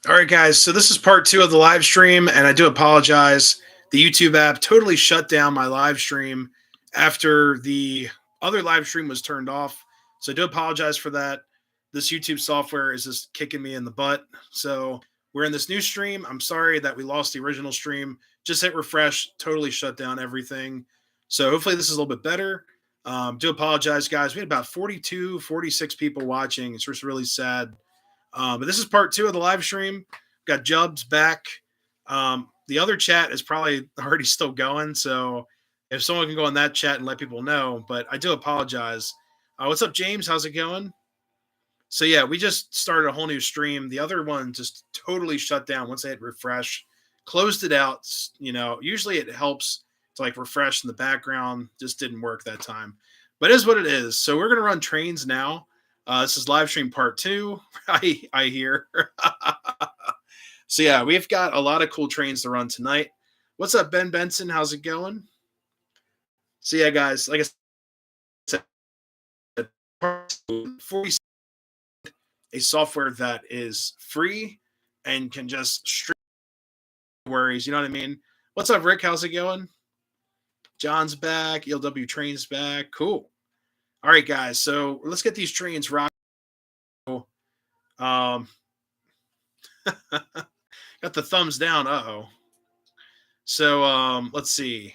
All right, guys. So this is part two of the live stream, and I do apologize. The YouTube app totally shut down my live stream after the other live stream was turned off. So I do apologize for that. This YouTube software is just kicking me in the butt. So we're in this new stream. I'm sorry that we lost the original stream. Just hit refresh, totally shut down everything. So hopefully this is a little bit better. Do apologize, guys. We had about 42, 46 people watching. It's just really sad. But this is part two of the live stream. Got Jubs back. The other chat is probably already still going. So if someone can go in that chat and let people know, but I do apologize. What's up, James? How's it going? So yeah, we just started a whole new stream. The other one just totally shut down once I hit refresh. Closed it out. Usually it helps to like refresh in the background. Just didn't work that time. But it is what it is. So we're gonna run trains now. This is live stream part two. I hear. So yeah, we've got a lot of cool trains to run tonight. What's up, Ben Benson? How's it going? So yeah, guys, like I said, 40, a software that is free and can just stream worries. You know what I mean? What's up, Rick? How's it going? John's back. ELW train's back. Cool. All right, guys. So let's get these trains rocking. Got the thumbs down. So let's see.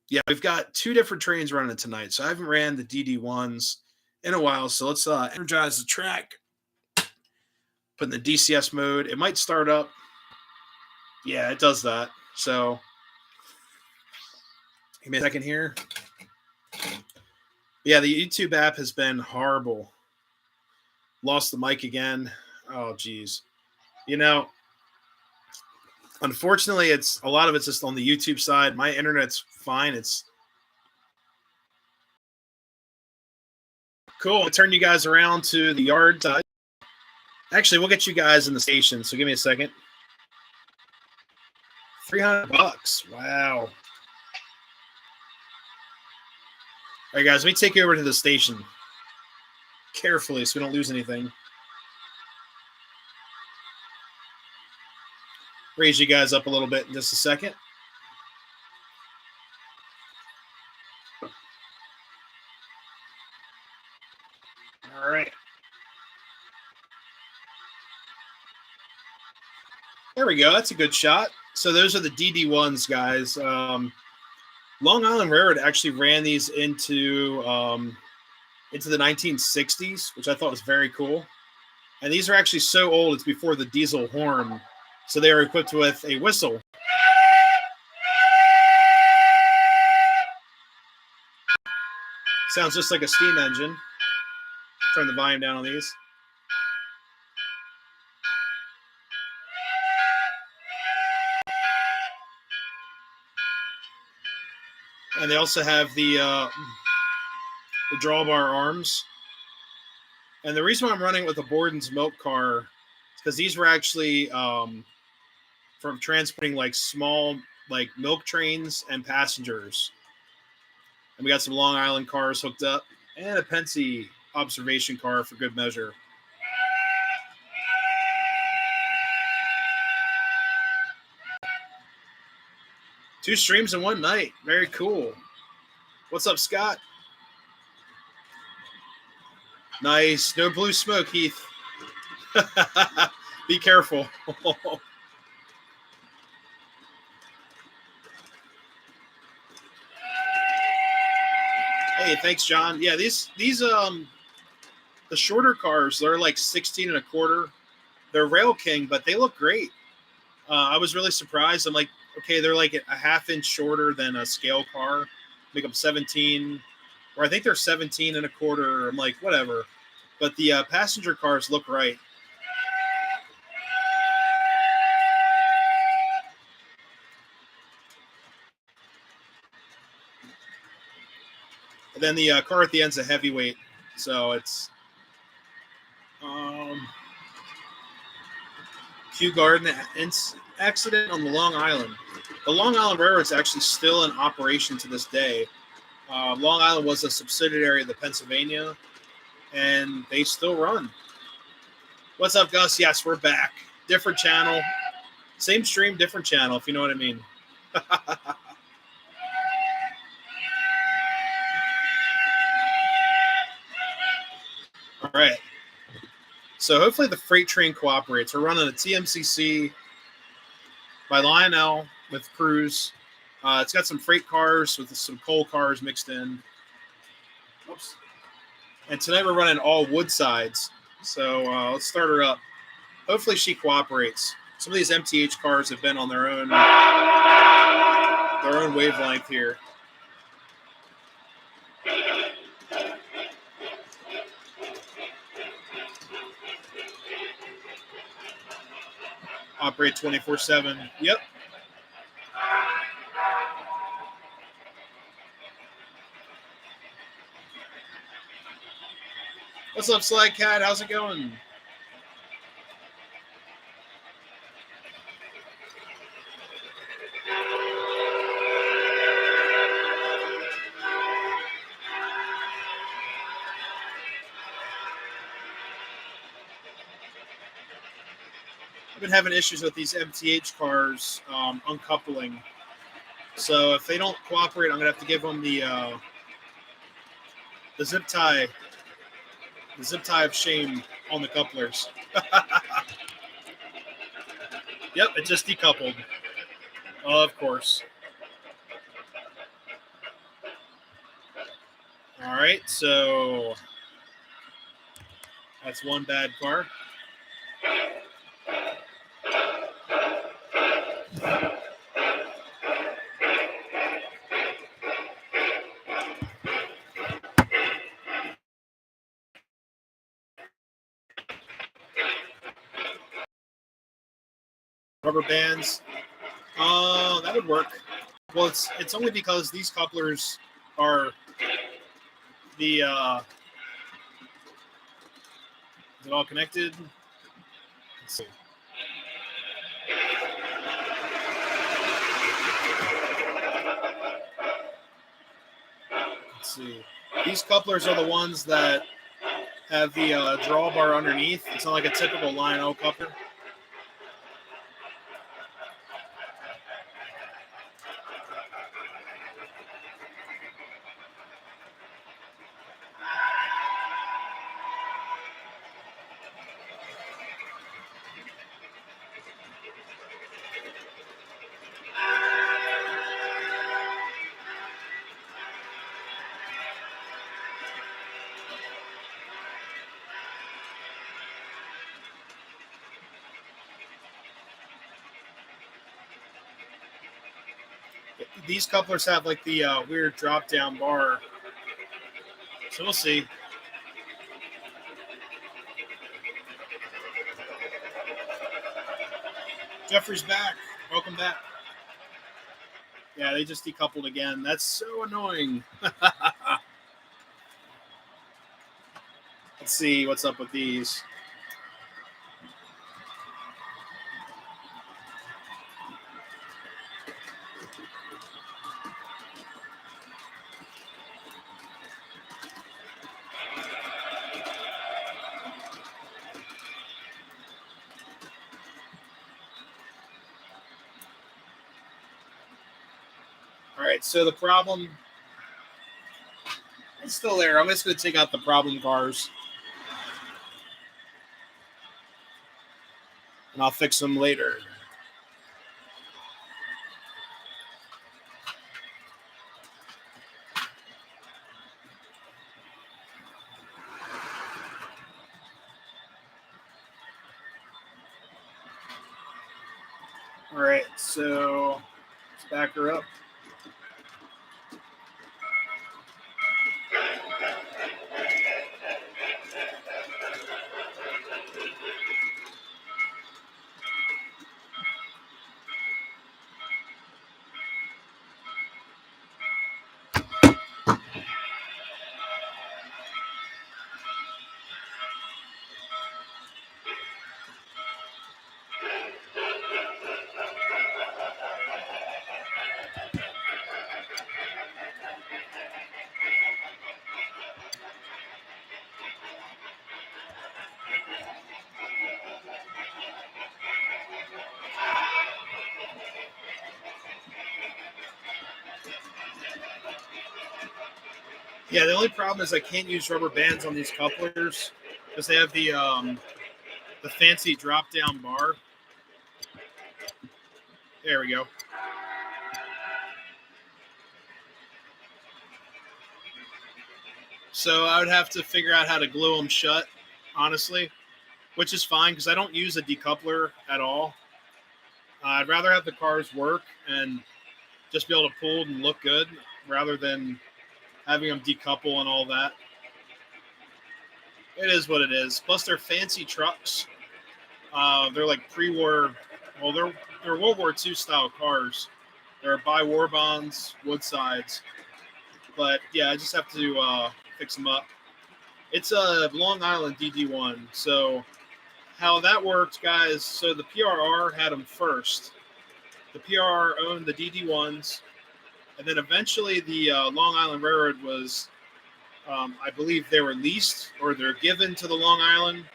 Yeah, we've got two different trains running tonight. So I haven't ran the DD1s in a while. So let's energize the track. Put in the DCS mode. It might start up. Yeah, it does that. So give me a second here. Yeah, the YouTube app has been horrible. Lost the mic again. Oh, geez. Unfortunately, a lot of it's just on the YouTube side. My internet's fine. It's cool. I'll turn you guys around to the yard side. Actually, we'll get you guys in the station. So give me a second. $300. Wow. All right, guys, let me take you over to the station carefully so we don't lose anything. Raise you guys up a little bit in just a second. All right. There we go. That's a good shot. So those are the DD1s, guys. Long Island Railroad actually ran these into the 1960s, which I thought was very cool. And these are actually so old, it's before the diesel horn. So they are equipped with a whistle. Sounds just like a steam engine. Turn the volume down on these. And they also have the drawbar arms. And the reason why I'm running with a Borden's milk car is because these were actually from transporting like small like milk trains and passengers. And we got some Long Island cars hooked up and a Pensy observation car for good measure. Two streams in one night. Very cool. What's up, Scott? Nice. No blue smoke, Heath. Be careful. Hey, thanks, John. Yeah, these the shorter cars, they're like 16 and a quarter. They're Rail King, but they look great. I was really surprised. I'm like, okay, they're like a half inch shorter than a scale car. Make them 17, or I think they're 17 and a quarter. I'm like, whatever. But the passenger cars look right. And then the car at the end's a heavyweight, so it's Kew Garden accident on the Long Island. The Long Island Railroad is actually still in operation to this day. Long Island was a subsidiary of the Pennsylvania, and they still run. What's up, Gus? Yes, we're back. different channel. Same stream, different channel, if you know what I mean. All right. So hopefully the freight train cooperates. We're running a TMCC by Lionel with Cruise. It's got some freight cars with some coal cars mixed in. Oops. And tonight we're running all wood sides. So let's start her up. Hopefully she cooperates. Some of these MTH cars have been on their own wavelength here. Operate 24/7. Yep. What's up, Sly Cat? How's it going? I've been having issues with these MTH cars uncoupling. So if they don't cooperate, I'm gonna have to give them the zip tie of shame on the couplers. Yep, it just decoupled. Of course. All right, so that's one bad car. Rubber bands. That would work. Well, it's only because these couplers are the is it all connected? Let's see. Let's see. These couplers are the ones that have the drawbar underneath. It's not like a typical Lionel coupler. These couplers have like the weird drop down bar. So we'll see. Jeffrey's back. Welcome back. Yeah, they just decoupled again. That's so annoying. Let's see what's up with these. All right, so the problem is still there. I'm just going to take out the problem cars. And I'll fix them later. All right, so let's back her up. Yeah, the only problem is I can't use rubber bands on these couplers because they have the fancy drop down bar. There we go. So I would have to figure out how to glue them shut, honestly, which is fine because I don't use a decoupler at all. I'd rather have the cars work and just be able to pull and look good rather than having them decouple and all that. It is what it is. Plus, they're fancy trucks. They're like pre-war. Well, they're World War II style cars. They're by war bonds, wood sides. But yeah, I just have to fix them up. It's a Long Island DD1. So how that worked, guys? So the PRR had them first. The PRR owned the DD1s, and then eventually the Long Island Railroad was, I believe, they were leased or they're given to the Long Island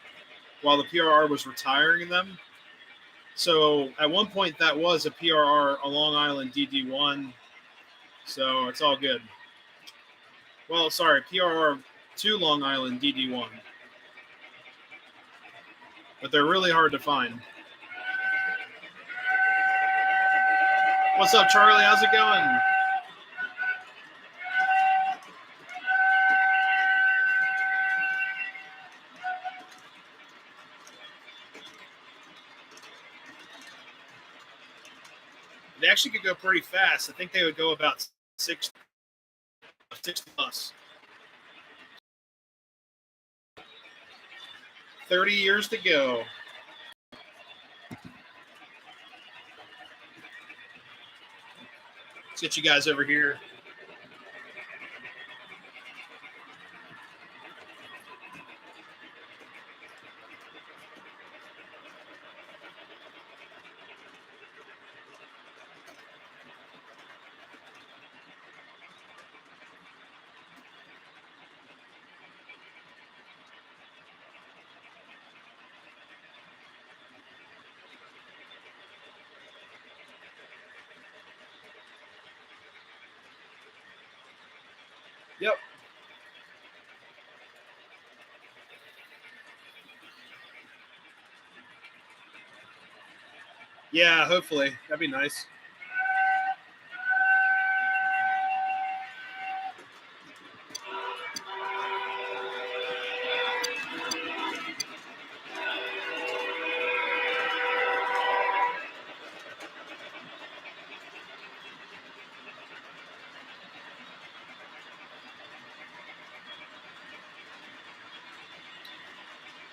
while the PRR was retiring them. So at one point that was a PRR, a Long Island DD1. So it's all good. Well, sorry, PRR to Long Island DD1. But they're really hard to find. What's up, Charlie? How's it going? They actually could go pretty fast. I think they would go about 6 plus. 30 years to go. Let's get you guys over here. Yep. Yeah, hopefully. That'd be nice.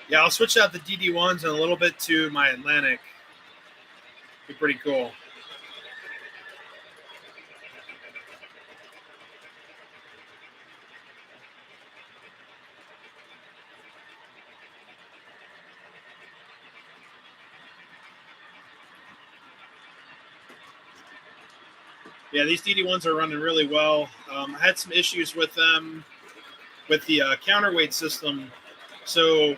Yeah, I'll switch out the DD1s in a little bit to my Atlantic. Be pretty cool. Yeah, these DD1s are running really well. I had some issues with them with the counterweight system. So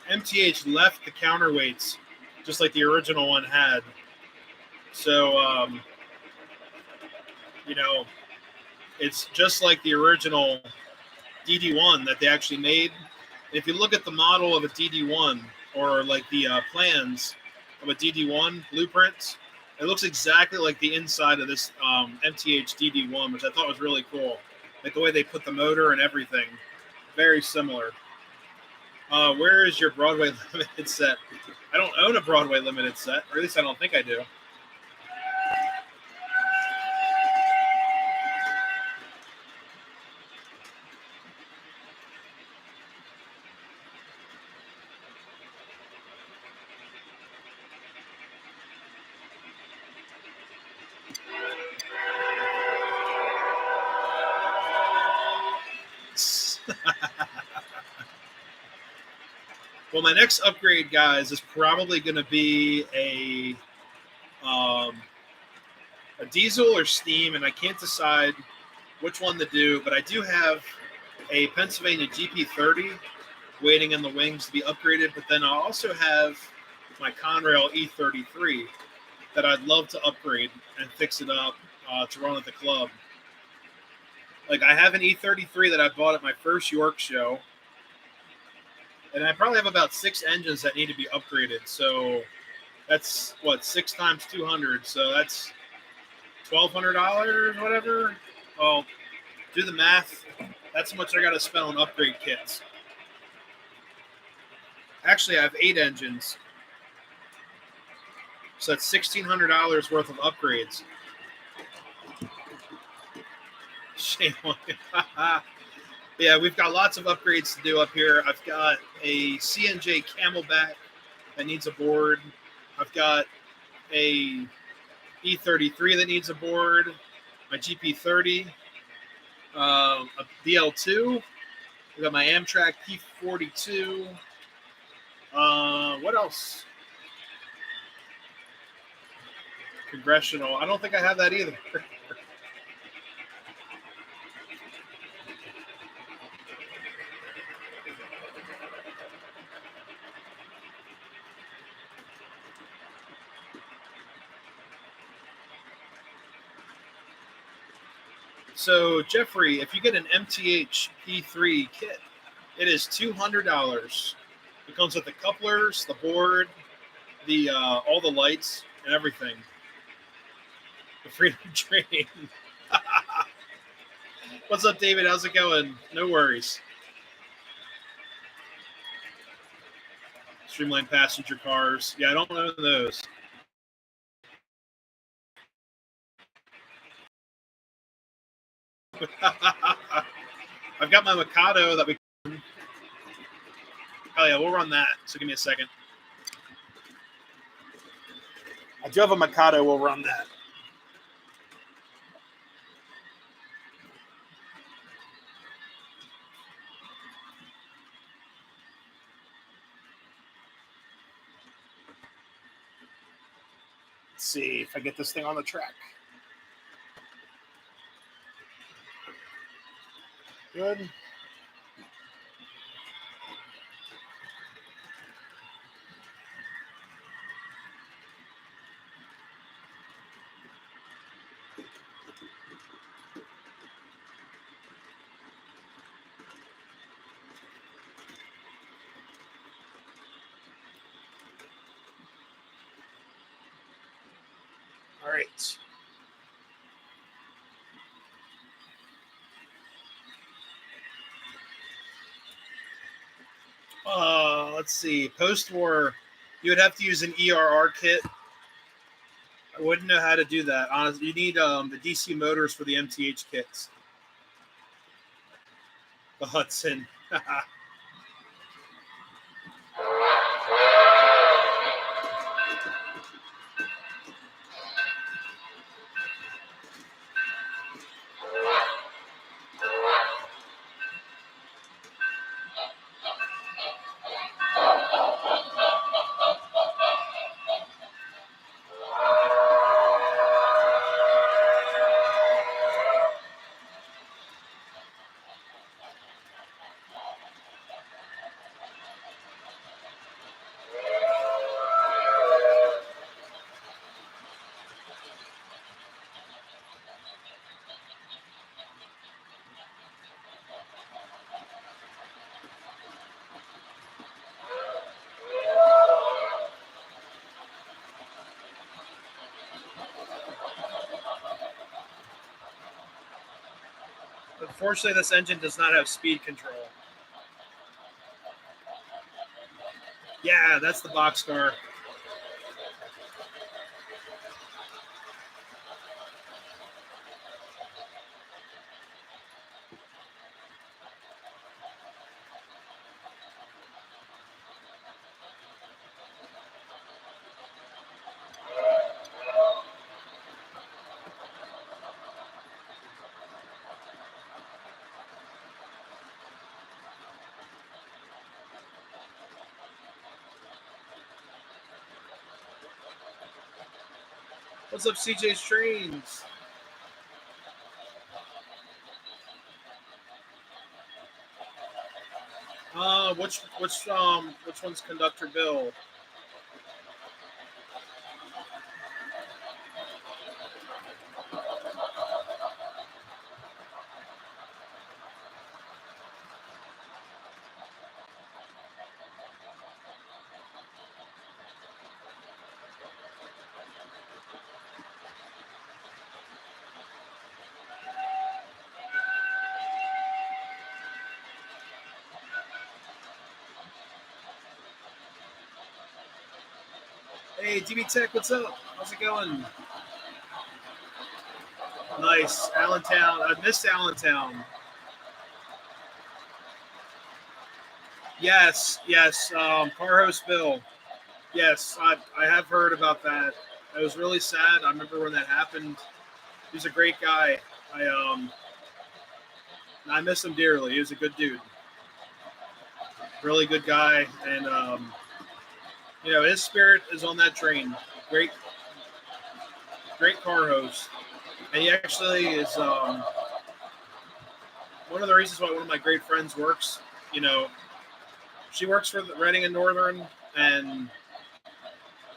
MTH left the counterweights just like the original one had. So, you know, it's just like the original DD1 that they actually made. If you look at the model of a DD1 or like the plans of a DD1 blueprints, it looks exactly like the inside of this MTH DD1, which I thought was really cool. Like the way they put the motor and everything. Very similar. Where is your Broadway limited set? I don't own a Broadway limited set, or at least I don't think I do. Well, my next upgrade, guys, is probably going to be a diesel or steam, and I can't decide which one to do. But I do have a Pennsylvania GP30 waiting in the wings to be upgraded. But then I also have my Conrail E33 that I'd love to upgrade and fix it up to run at the club. Like, I have an E33 that I bought at my first York show, and I probably have about 6 engines that need to be upgraded. So that's what, 6 times 200. So that's $1,200, whatever. Well, do the math. That's how much I got to spend on upgrade kits. Actually, I have 8 engines. So that's $1,600 worth of upgrades. Shame on you. Yeah, we've got lots of upgrades to do up here. I've got a CNJ Camelback that needs a board. I've got a E33 that needs a board. My GP30, a DL2. We got my Amtrak P42. What else? Congressional. I don't think I have that either. So, Jeffrey, if you get an MTH P3 kit, it is $200. It comes with the couplers, the board, the all the lights, and everything. The Freedom Train. What's up, David? How's it going? No worries. Streamlined passenger cars. Yeah, I don't know those. I've got my Makato that we. Oh yeah, we'll run that. So give me a second. I do have a Makato. We'll run that. Let's see if I get this thing on the track. Good. All right. Let's see. Post-war, you would have to use an ERR kit. I wouldn't know how to do that. Honestly, you need the DC motors for the MTH kits. The Hudson. Unfortunately, this engine does not have speed control. Yeah, that's the boxcar. What's up, CJ's Trains? Which one's Conductor Bill? Hey, DB Tech, what's up? How's it going? Nice. Allentown. I missed Allentown. Yes, yes. Car host Bill. Yes, I have heard about that. It was really sad. I remember when that happened. He was a great guy. I miss him dearly. He was a good dude, really good guy, and his spirit is on that train. Great, great car host, and he actually is one of the reasons why one of my great friends works. You know, she works for the Reading and Northern, and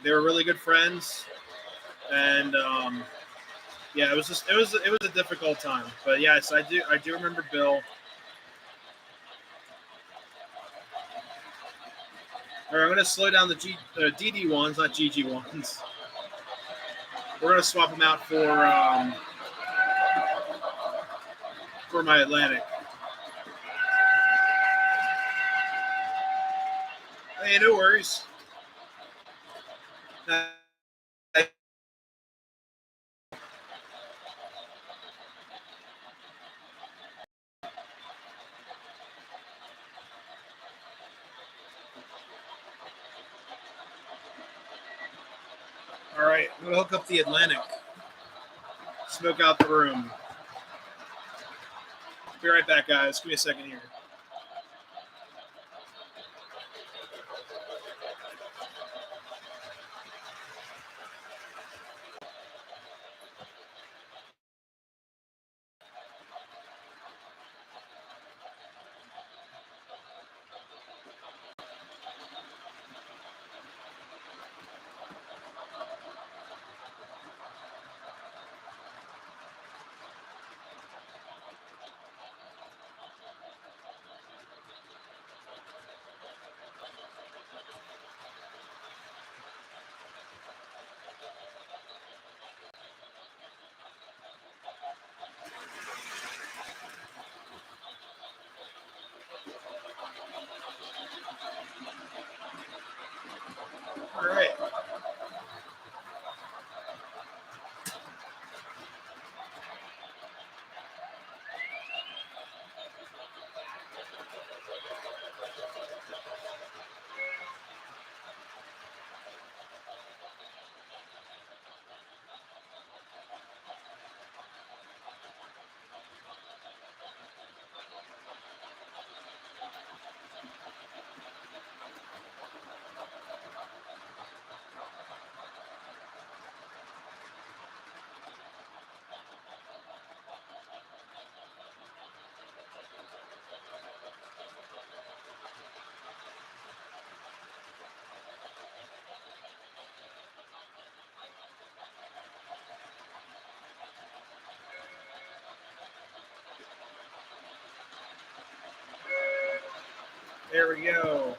they were really good friends. And yeah, it was a difficult time. But yes, I do remember Bill. All right, I'm gonna slow down the DD ones, not GG ones. We're gonna swap them out for my Atlantic. Hey, no worries. All right, I'm gonna hook up the Atlantic. Smoke out the room. Be right back, guys. Give me a second here. All right. There we go.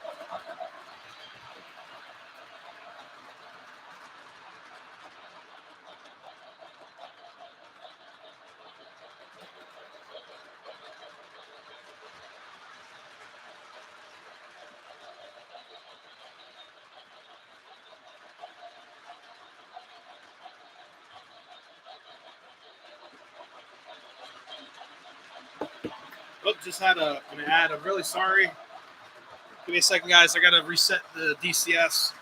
Oh, just had an ad. I'm really sorry. Give me a second, guys. I gotta reset the DCS.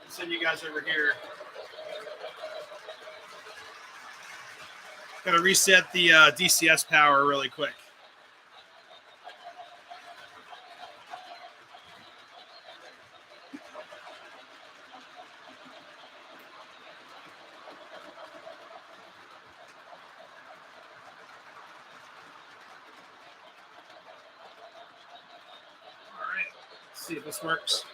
Send you guys over here. Gotta reset the DCS power really quick. All right. Let's see if this works.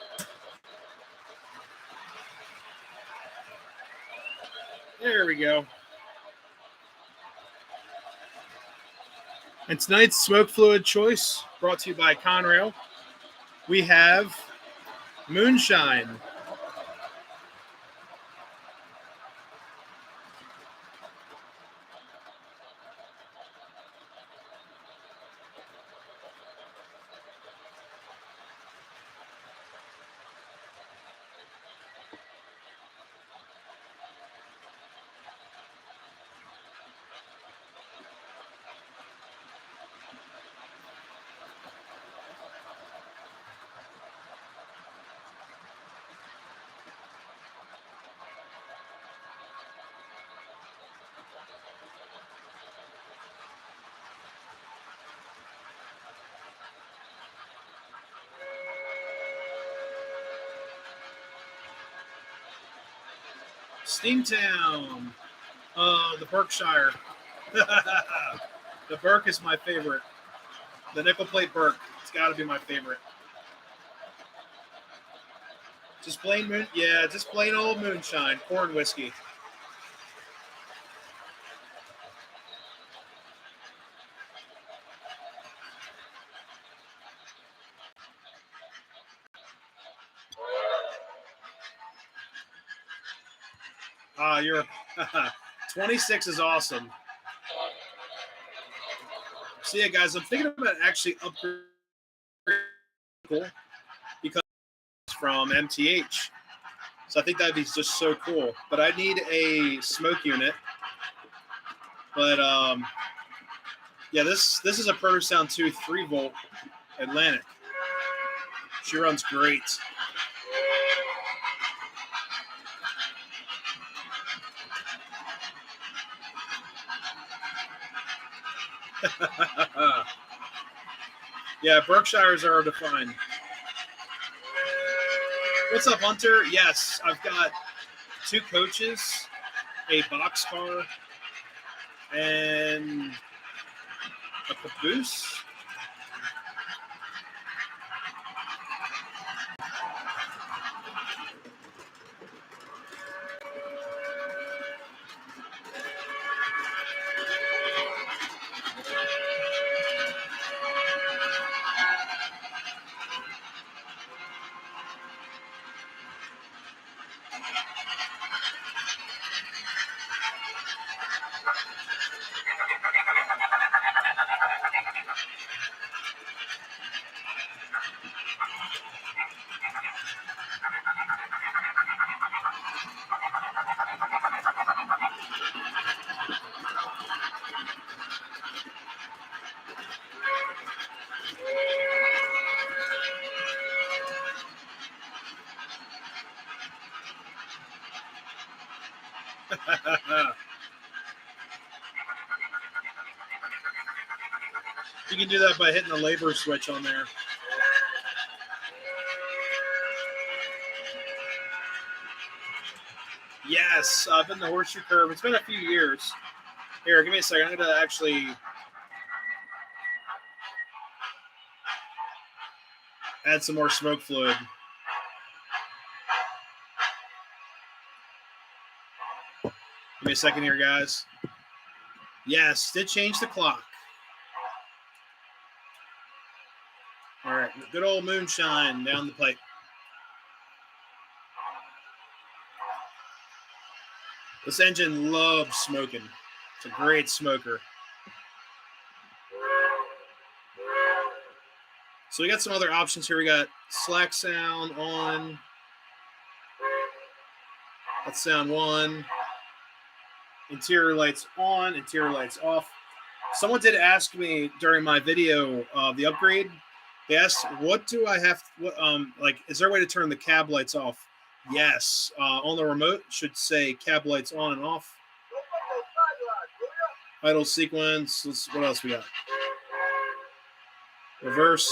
There we go. And tonight's smoke fluid choice brought to you by Conrail. We have Moonshine. Steamtown. The Berkshire. The Burke is my favorite. The nickel plate Burke. It's got to be my favorite. Just plain moon. Yeah, just plain old moonshine. Corn whiskey. You're 26 is awesome. So yeah, guys, I'm thinking about actually upgrading because from MTH. So I think that'd be just so cool. But I need a smoke unit. But yeah, this is a Protosound 2 3-volt Atlantic. She runs great. Yeah, Berkshires are hard to find. What's up, Hunter? Yes, I've got 2 coaches, a boxcar, and a caboose. You can do that by hitting the labor switch on there. Yes, I've been the horseshoe curve. It's been a few years. Here, give me a second. I'm going to actually add some more smoke fluid. Give me a second here, guys. Yes, did change the clock. All right, good old moonshine down the pipe. This engine loves smoking. It's a great smoker. So we got some other options here. We got slack sound on. That's sound 1. Interior lights on, interior lights off. Someone did ask me during my video of the upgrade. They asked, "What do I have? Like, is there a way to turn the cab lights off?" Yes, on the remote should say cab lights on and off. Idle sequence. What else we got? Reverse.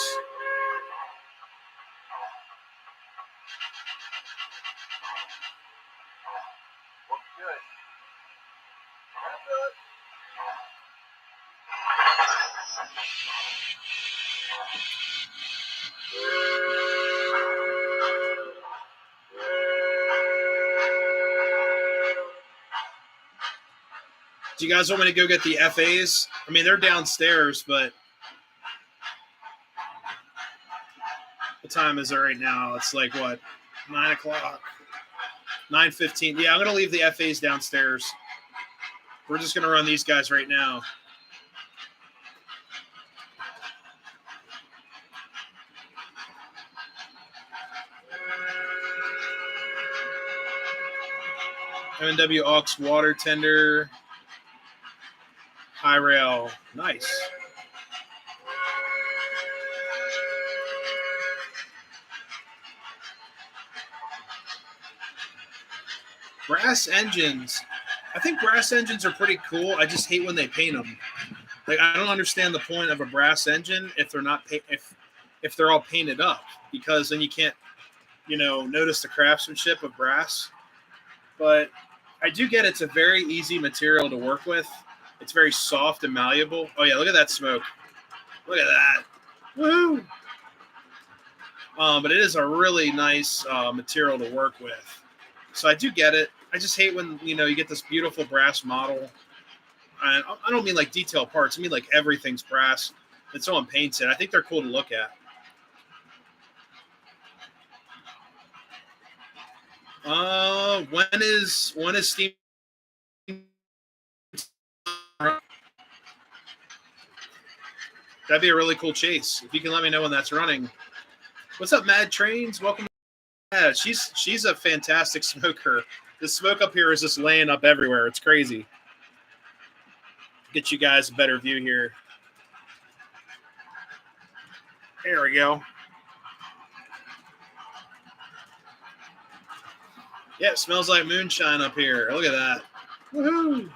Do you guys want me to go get the FAs? I mean, they're downstairs, but what time is it right now? It's like, what, 9 o'clock? 9:15. Yeah, I'm going to leave the FAs downstairs. We're just going to run these guys right now. M&W aux water tender. High rail. Nice. Brass engines. I think brass engines are pretty cool. I just hate when they paint them. Like, I don't understand the point of a brass engine if they're not if they're all painted up, because then you can't, notice the craftsmanship of brass. But I do get it's a very easy material to work with. It's very soft and malleable. Oh yeah, look at that smoke. Look at that. Woo! But it is a really nice material to work with. So I do get it. I just hate when you get this beautiful brass model. And I don't mean like detail parts. I mean like everything's brass. And someone paints it. I think they're cool to look at. When is Steam? That'd be a really cool chase. If you can let me know when that's running. What's up, Mad Trains? Welcome. Yeah, she's a fantastic smoker. The smoke up here is just laying up everywhere. It's crazy. Get you guys a better view here. There we go. Yeah, it smells like moonshine up here. Look at that. Woohoo!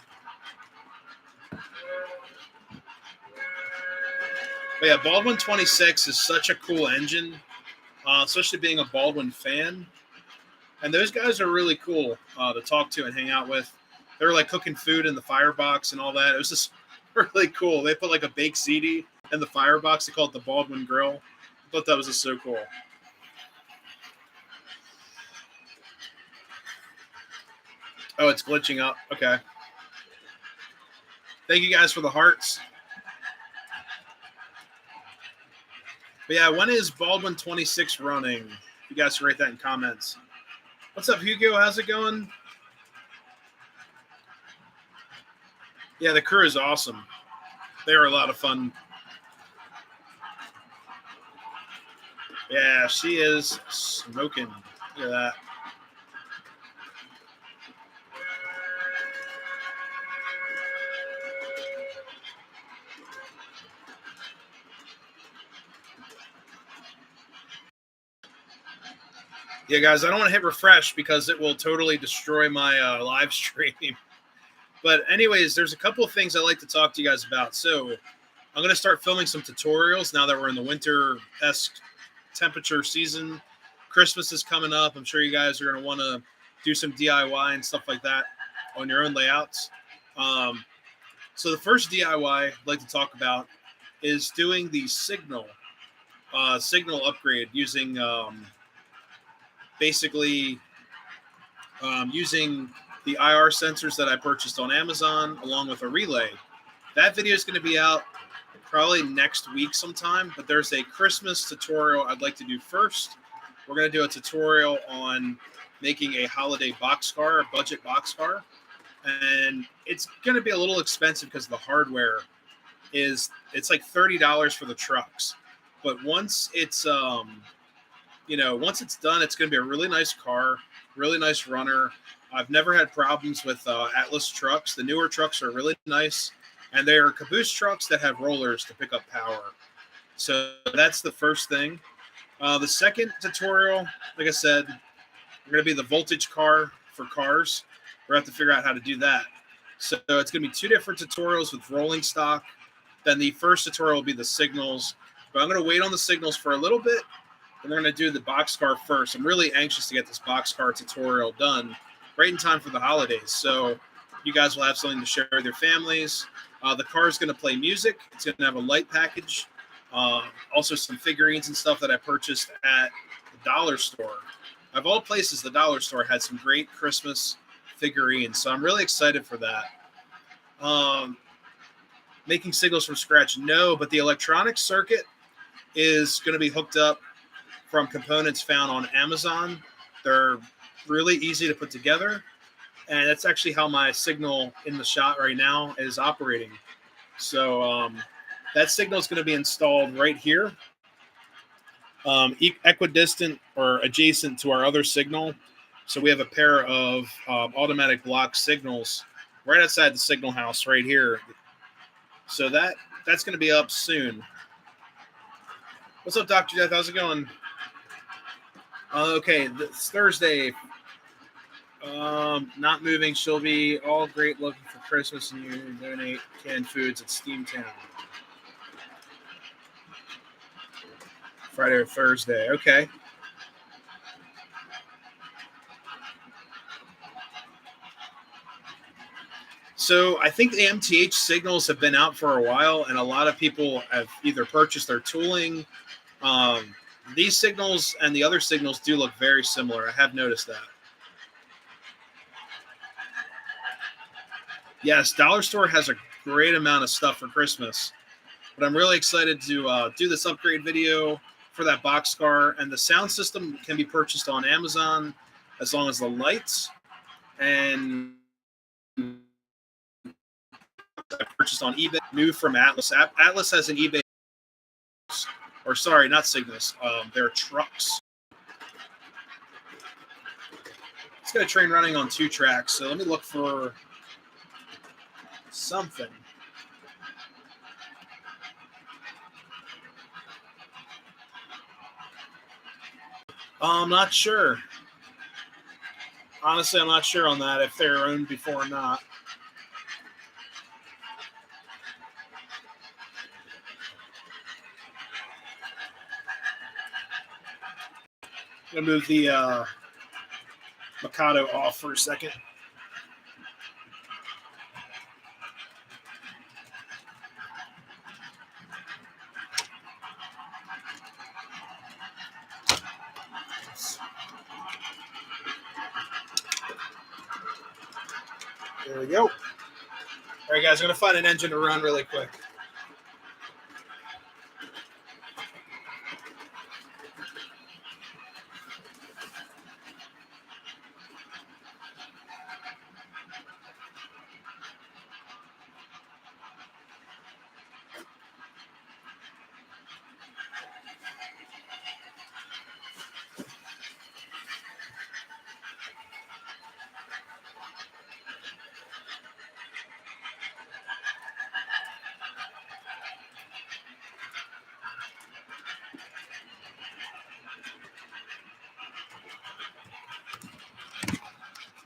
But yeah, Baldwin 26 is such a cool engine, especially being a Baldwin fan. And those guys are really cool to talk to and hang out with. They were like cooking food in the firebox and all that. It was just really cool. They put like a baked ziti in the firebox. They call it the Baldwin Grill. I thought that was just so cool. Oh, it's glitching up. Okay. Thank you guys for the hearts. But yeah, when is Baldwin 26 running? You guys can write that in comments. What's up, Hugo? How's it going? Yeah, the crew is awesome. They are a lot of fun. Yeah, she is smoking. Look at that. Yeah, guys, I don't want to hit refresh because it will totally destroy my live stream. But anyways, there's a couple of things I'd like to talk to you guys about. So I'm going to start filming some tutorials now that we're in the winter-esque temperature season. Christmas is coming up. I'm sure you guys are going to want to do some DIY and stuff like that on your own layouts. So the first DIY I'd like to talk about is doing the signal upgrade using basically using the IR sensors that I purchased on Amazon along with a relay. That video is going to be out probably next week sometime, but there's a Christmas tutorial I'd like to do first. We're going to do a tutorial on making a holiday boxcar, a budget boxcar. And it's going to be a little expensive because the hardware it's like $30 for the trucks. But once it's once it's done, it's going to be a really nice car, really nice runner. I've never had problems with Atlas trucks. The newer trucks are really nice, and they are caboose trucks that have rollers to pick up power. So that's the first thing. The second tutorial, like I said, we're going to be the voltage car for cars. We're going to have to figure out how to do that. So it's going to be two different tutorials with rolling stock. Then the first tutorial will be the signals. But I'm going to wait on the signals for a little bit, and we're going to do the boxcar first. I'm really anxious to get this boxcar tutorial done right in time for the holidays. So you guys will have something to share with your families. The car is going to play music. It's going to have a light package. Also some figurines and stuff that I purchased at the dollar store. Of all places, the dollar store had some great Christmas figurines. So I'm really excited for that. Making signals from scratch, no, but the electronic circuit is going to be hooked up from components found on Amazon. They're really easy to put together, and that's actually how my signal in the shot right now is operating. So that signal is going to be installed right here, equidistant or adjacent to our other signal. So we have a pair of automatic block signals right outside the signal house right here. So that's going to be up soon. What's up, Dr. Death? How's it going? Okay, it's Thursday. Not moving. She'll be all great looking for Christmas, and you donate canned foods at Steamtown. Friday or Thursday. Okay. So I think the MTH signals have been out for a while, and a lot of people have either purchased their tooling. Um, these signals and the other signals do look very similar. I have noticed that. Yes, Dollar Store has a great amount of stuff for Christmas, but I'm really excited to do this upgrade video for that boxcar. And the sound system can be purchased on Amazon as long as the lights and I purchased on eBay. New from Atlas. Atlas has an eBay, or sorry, not signals. They're trucks. It's got a train running on 2 tracks. So let me look for something. I'm not sure. Honestly, I'm not sure on that if they're owned before or not. I'm gonna move the Makato off for a second. There we go. All right, guys, I'm gonna find an engine to run really quick.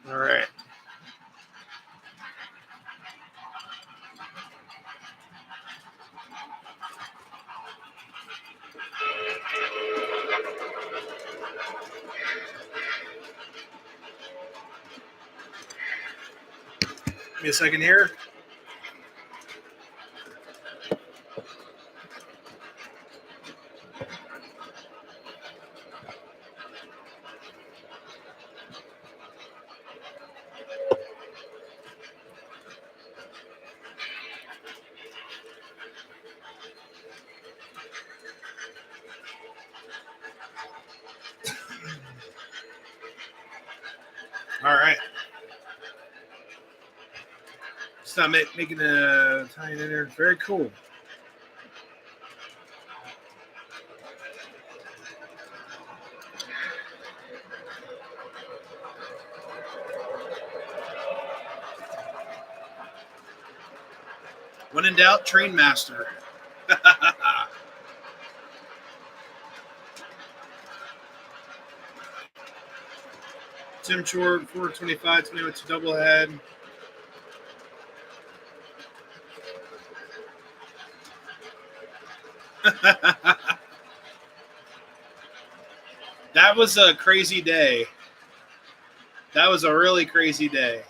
All right. Give me a second here. All right. Stop making a tie in there. Very cool. When in doubt, Train Master. Tim Short, 425, 20 double head. That was a crazy day. That was a really crazy day.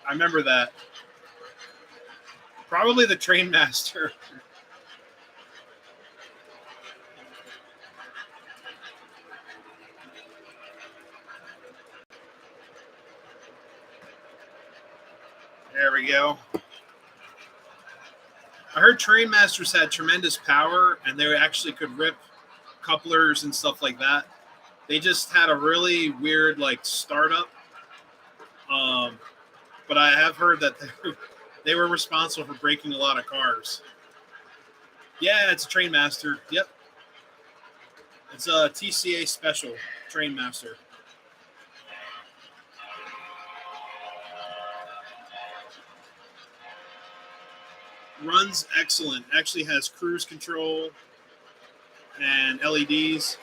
I remember that. Probably the Train Master. There we go. I heard Train Masters had tremendous power and they actually could rip couplers and stuff like that. They just had a really weird like startup. But I have heard that they were responsible for breaking a lot of cars. Yeah, it's a Train Master. Yep. It's a TCA special Train Master. Runs excellent. Actually has cruise control and LEDs.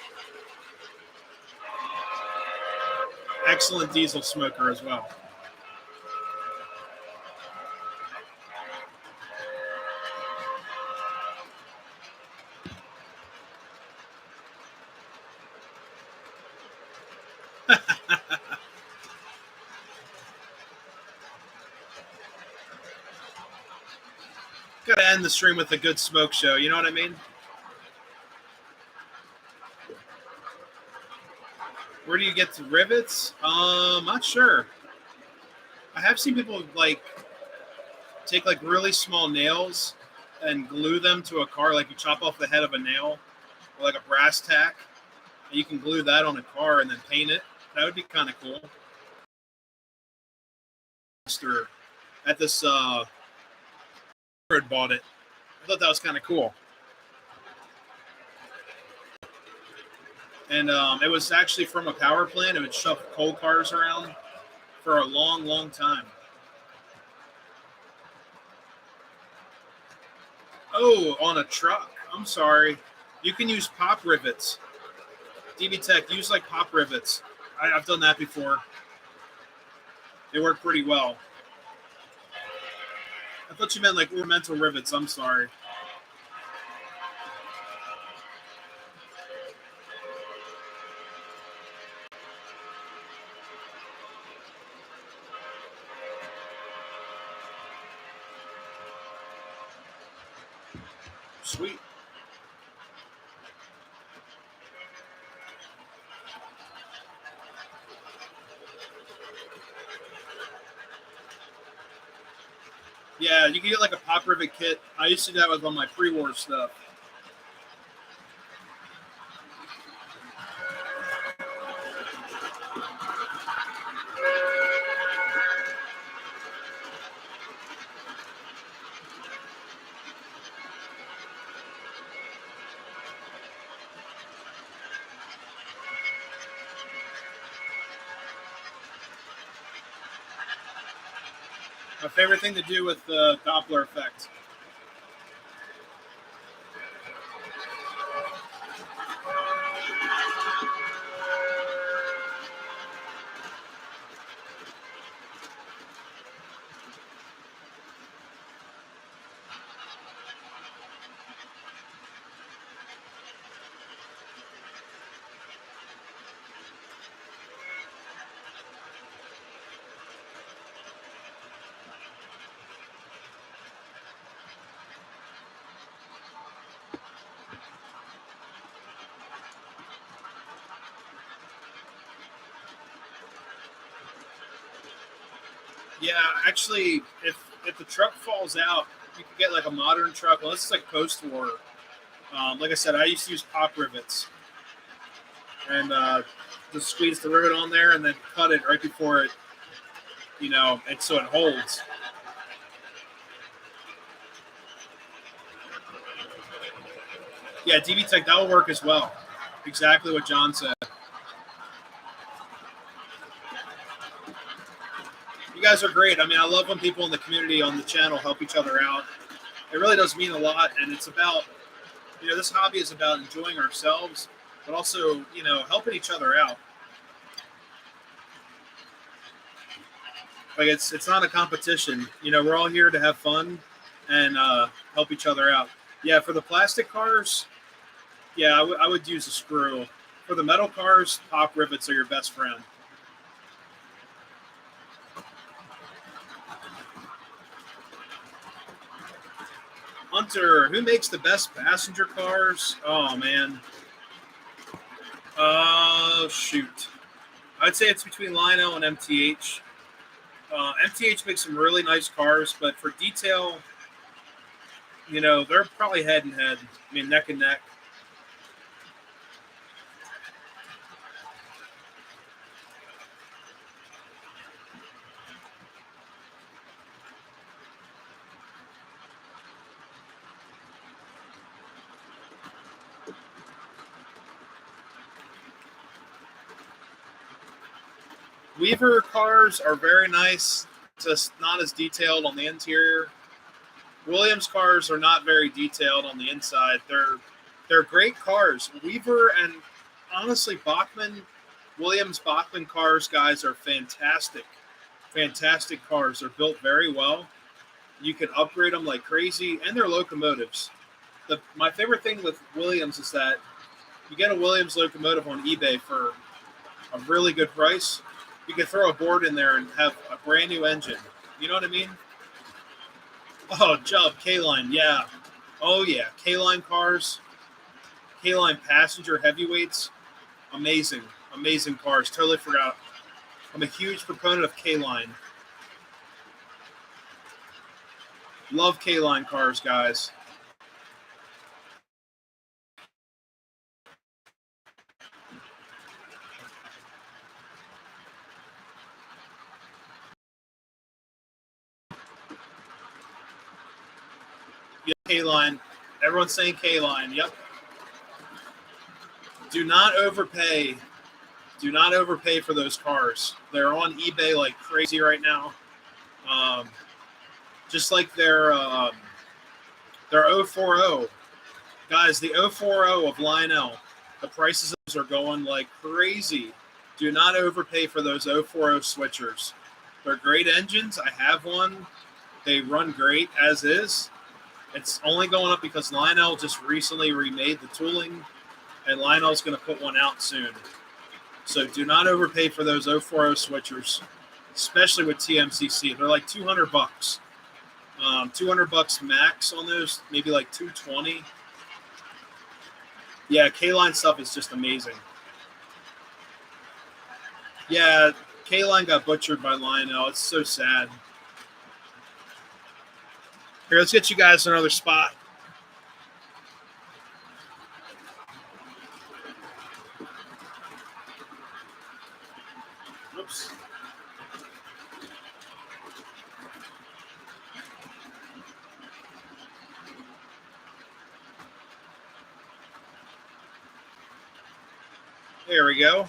Excellent diesel smoker as well. Got to end the stream with a good smoke show. You know what I mean? Where do you get the rivets? Not sure. I have seen people like take like really small nails and glue them to a car. Like you chop off the head of a nail or like a brass tack, and you can glue that on a car and then paint it. That would be kind of cool. At this bought it. I thought that was kind of cool. And it was actually from a power plant. It would shove coal cars around for a long, long time. Oh, on a truck. I'm sorry. You can use pop rivets. DB Tech, use like pop rivets. I've done that before. They work pretty well. I thought you meant like ornamental rivets. I'm sorry. Sweet. Yeah, you can get like a pop rivet kit. I used to do that with all my pre-war stuff. My favorite thing to do with the Doppler effect. Yeah, actually, if the truck falls out, you can get like a modern truck. Well, this is like post-war. Like I said, I used to use pop rivets and just squeeze the rivet on there and then cut it right before it, and so it holds. Yeah, DB Tech, that will work as well. Exactly what John said. You guys are great. I mean, I love when people in the community on the channel help each other out. It really does mean a lot, and it's about, this hobby is about enjoying ourselves, but also, helping each other out. Like it's not a competition. We're all here to have fun and help each other out. Yeah, for the plastic cars, yeah, I would use a screw. For the metal cars, pop rivets are your best friend. Hunter, who makes the best passenger cars? Oh, man. Shoot. I'd say it's between Lionel and MTH. MTH makes some really nice cars, but for detail, they're probably head and head. I mean, neck and neck. Weaver cars are very nice, just not as detailed on the interior. Williams cars are not very detailed on the inside. They're great cars. Weaver and honestly Williams Bachmann cars, guys, are fantastic. Fantastic cars. They're built very well. You can upgrade them like crazy, and they're locomotives. My favorite thing with Williams is that you get a Williams locomotive on eBay for a really good price. You can throw a board in there and have a brand new engine. You know what I mean? Oh, Jub, K-Line, yeah. Oh, yeah. K-Line cars, K-Line passenger heavyweights. Amazing. Amazing cars. Totally forgot. I'm a huge proponent of K-Line. Love K-Line cars, guys. Yeah, K-Line. Everyone's saying K-Line. Yep. Do not overpay. Do not overpay for those cars. They're on eBay like crazy right now. Um, just like their 040. Guys, the 040 of Lionel, the prices are going like crazy. Do not overpay for those 040 switchers. They're great engines. I have one. They run great as is. It's only going up because Lionel just recently remade the tooling, and Lionel's going to put one out soon. So do not overpay for those 040 switchers, especially with TMCC. They're like $200. $200 max on those, maybe like 220. Yeah, K-Line stuff is just amazing. Yeah, K-Line got butchered by Lionel. It's so sad. Here, let's get you guys another spot. Oops. There we go.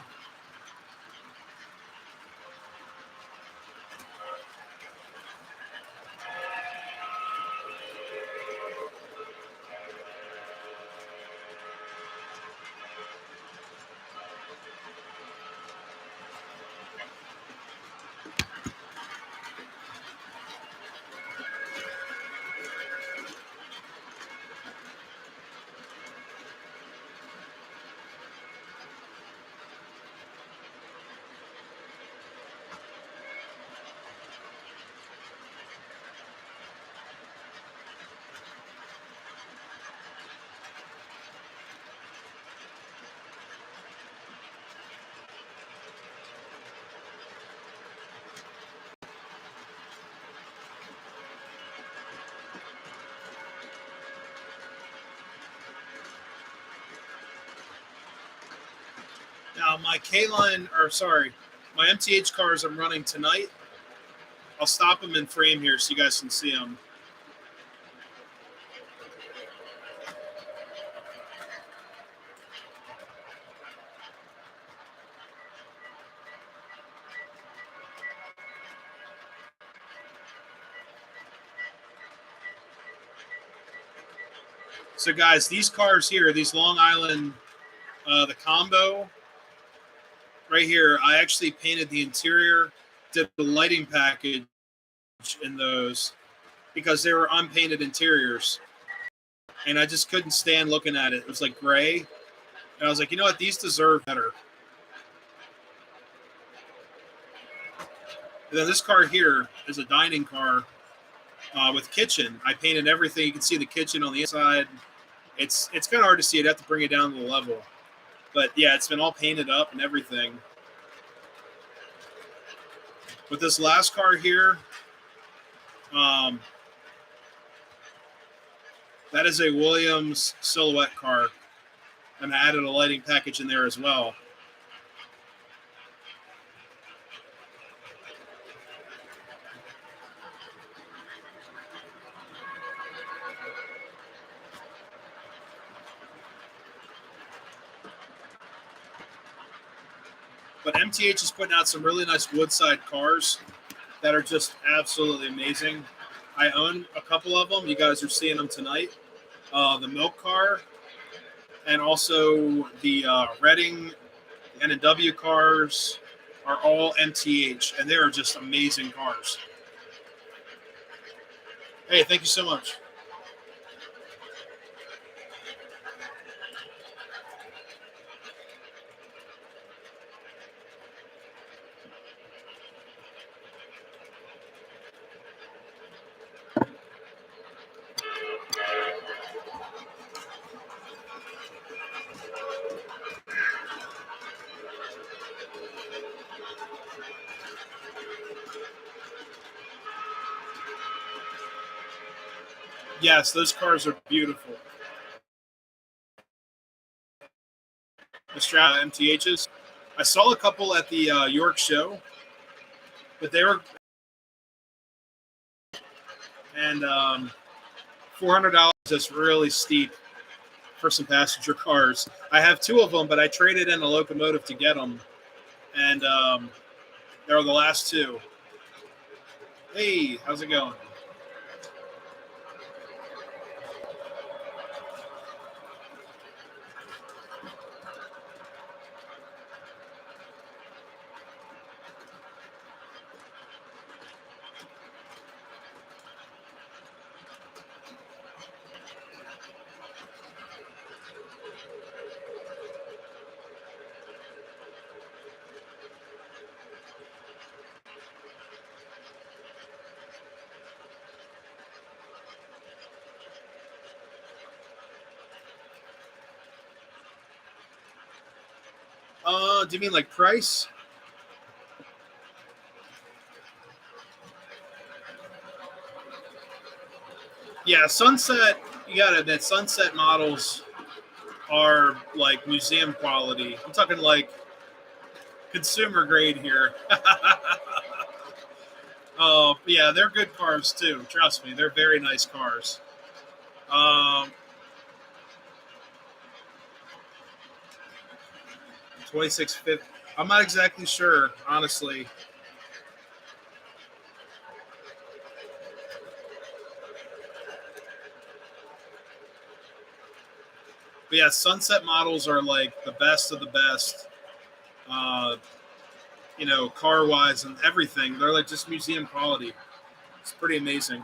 Now, my K-Line, or sorry, my MTH cars I'm running tonight, I'll stop them in frame here so you guys can see them. So, guys, these cars here, these Long Island, the combo right here, I actually painted the interior, did the lighting package in those because they were unpainted interiors. And I just couldn't stand looking at it. It was like gray. And I was like, you know what? These deserve better. And then this car here is a dining car with kitchen. I painted everything. You can see the kitchen on the inside. It's kind of hard to see. I'd have to bring it down to the level. But yeah, it's been all painted up and everything. With this last car here, that is a Williams silhouette car. And I added a lighting package in there as well. But MTH is putting out some really nice Woodside cars that are just absolutely amazing. I own a couple of them. You guys are seeing them tonight. The milk car and also the Reading N&W cars are all MTH, and they are just amazing cars. Hey, thank you so much. Yes, those cars are beautiful. The Strat MTHs. I saw a couple at the York show, but they were and $400 is really steep for some passenger cars. I have two of them, but I traded in a Locomotive to get them, and they were the last two. Hey, how's it going? Do you mean like price? Yeah, Sunset. You gotta admit, Sunset models are like museum quality. I'm talking like consumer grade here. Yeah, they're good cars too. Trust me, they're very nice cars. Um, 2650. I'm not exactly sure, honestly. But yeah, Sunset models are like the best of the best. Uh, car wise and everything. They're like just museum quality. It's pretty amazing.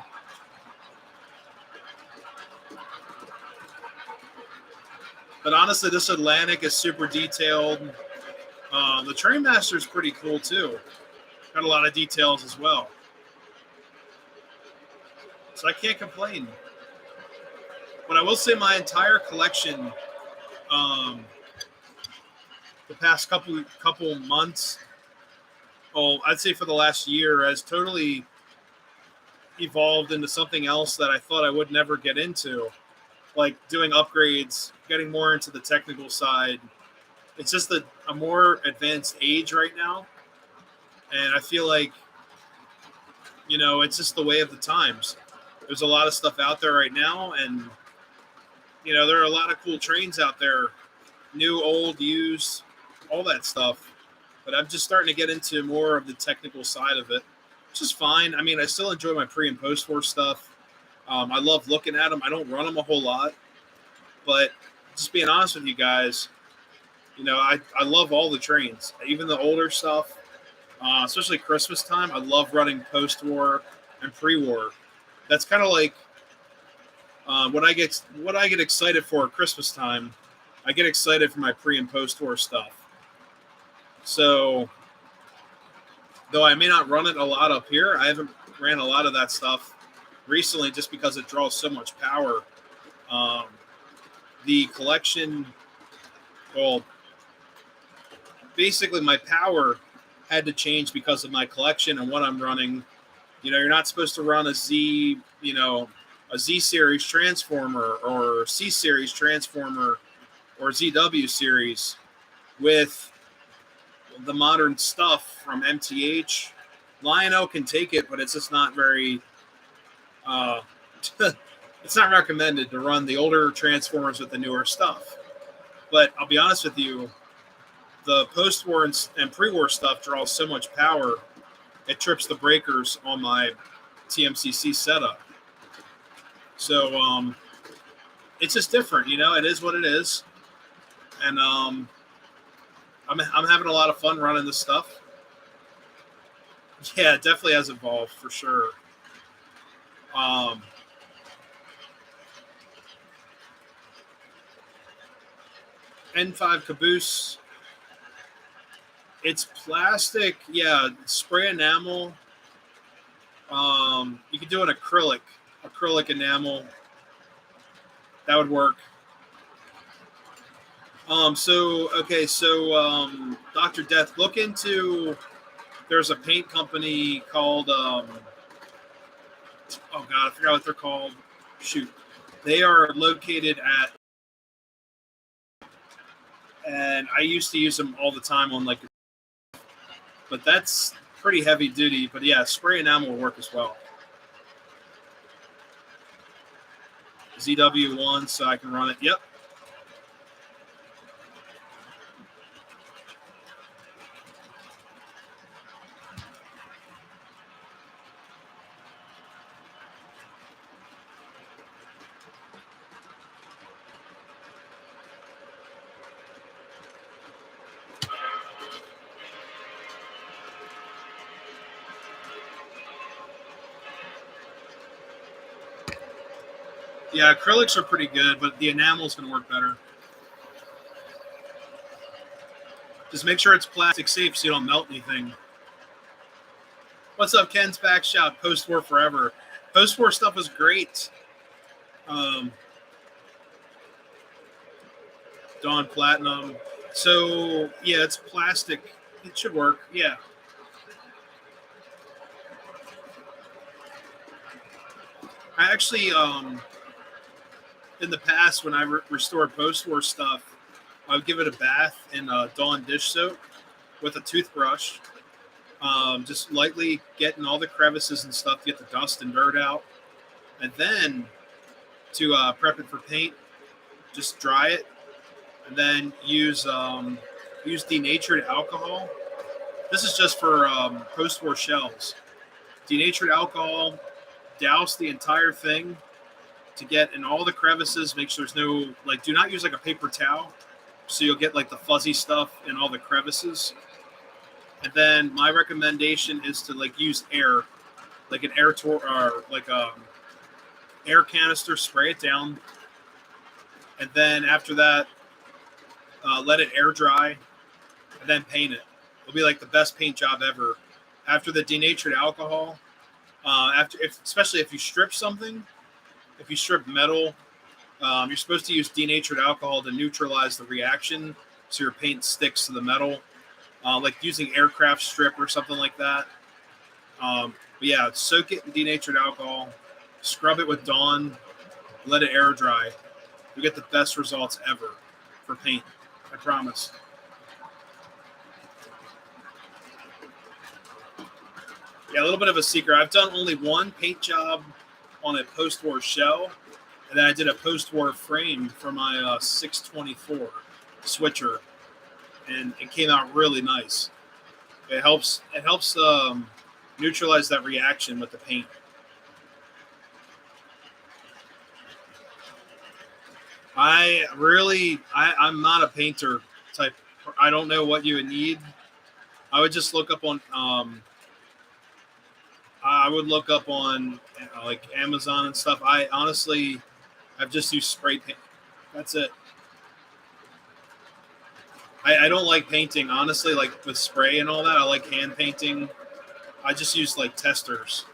But honestly, this Atlantic is super detailed. The Trainmaster is pretty cool too. Got a lot of details as well. So I can't complain. But I will say my entire collection, um, the past couple months, well, I'd say for the last year, has totally evolved into something else that I thought I would never get into, like doing upgrades, getting more into the technical side. It's just a more advanced age right now, and I feel like it's just the way of the times. There's a lot of stuff out there right now, and there are a lot of cool trains out there, new, old, used, all that stuff. But I'm just starting to get into more of the technical side of it, which is fine. I mean, I still enjoy my pre and post war stuff. I love looking at them. I don't run them a whole lot, but just being honest with you guys, I love all the trains, even the older stuff, especially Christmas time. I love running post war and pre war. That's kind of like what I get excited for at Christmas time. I get excited for my pre and post war stuff. So though I may not run it a lot up here, I haven't ran a lot of that stuff recently just because it draws so much power. Um, the collection, well, basically my power had to change because of my collection and what I'm running. You're not supposed to run a Z series transformer or C series transformer or ZW series with the modern stuff from MTH. Lion-O can take it, but it's just not very. Uh, it's not recommended to run the older transformers with the newer stuff. But I'll be honest with you, the post-war and pre-war stuff draws so much power, it trips the breakers on my TMCC setup. So it's just different, It is what it is, and I'm having a lot of fun running this stuff. Yeah, it definitely has evolved for sure. Um, N5 caboose. It's plastic. Yeah, spray enamel. You could do an acrylic enamel. That would work. Dr. Death, look into. There's a paint company called. Oh God, I forgot what they're called. shoot, they are located at, and I used to use them all the time on like, but that's pretty heavy duty. But yeah, spray enamel will work as well. ZW1, so I can run it. Yep. Yeah, acrylics are pretty good, but the enamel is going to work better. Just make sure it's plastic safe so you don't melt anything. What's up, Ken's Back Shop? Post war forever. Post war stuff was great. Um, Dawn Platinum. So yeah, it's plastic. It should work. Yeah. I actually, in the past, when I restored post war stuff, I would give it a bath in Dawn dish soap with a toothbrush. Just lightly getting all the crevices and stuff to get the dust and dirt out. And then to prep it for paint, just dry it, and then use denatured alcohol. This is just for post-war shells. Denatured alcohol, douse the entire thing to get in all the crevices. Make sure there's no, like, do not use like a paper towel, so you'll get like the fuzzy stuff in all the crevices. And then my recommendation is to like use air, like an or like a air canister, spray it down, and then after that, let it air dry, and then paint it. It'll be like the best paint job ever. After the denatured alcohol, especially if you strip something, if you strip metal, you're supposed to use denatured alcohol to neutralize the reaction, so your paint sticks to the metal, like using aircraft strip or something like that. But yeah, soak it in denatured alcohol, scrub it with Dawn, let it air dry. You get the best results ever for paint. I promise. Yeah, a little bit of a secret. I've done only one paint job on a post-war shell, and then I did a post-war frame for my 624 switcher, and it came out really nice. It helps. It helps neutralize that reaction with the paint. I'm not a painter type. I don't know what you would need. I would just look up on I would look up on like Amazon and stuff. I've just used spray paint. That's it. I don't like painting, honestly, like with spray and all that. I like hand painting. I just use like testers.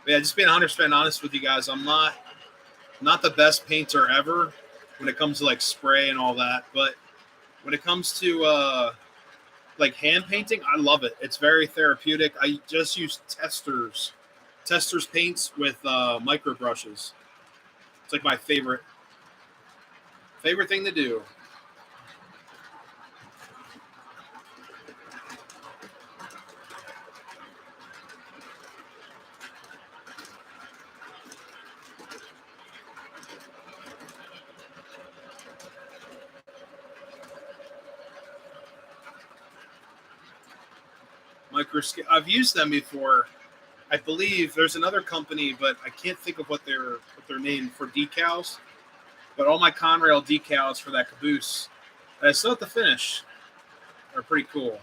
But yeah, just being 100% honest with you guys, I'm not the best painter ever when it comes to like spray and all that. But when it comes to like hand painting, I love it. It's very therapeutic. I just use testers paints with micro brushes. It's like my favorite thing to do. Microscope. I've used them before. I believe there's another company, but I can't think of what their name for decals. But all my Conrail decals for that caboose, I still have to finish, are pretty cool.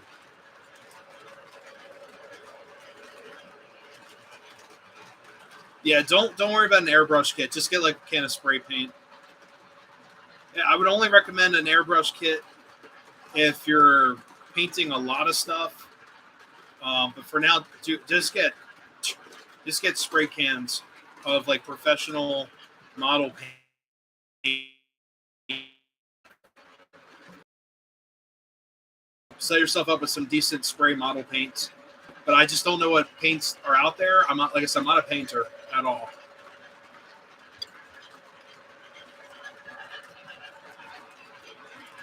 Yeah, don't worry about an airbrush kit. Just get like a can of spray paint. Yeah, I would only recommend an airbrush kit if you're painting a lot of stuff. But for now, just get spray cans of like professional model paint set yourself up with some decent spray model paints. But I just don't know what paints are out there. I'm not, like I said, I'm not a painter at all.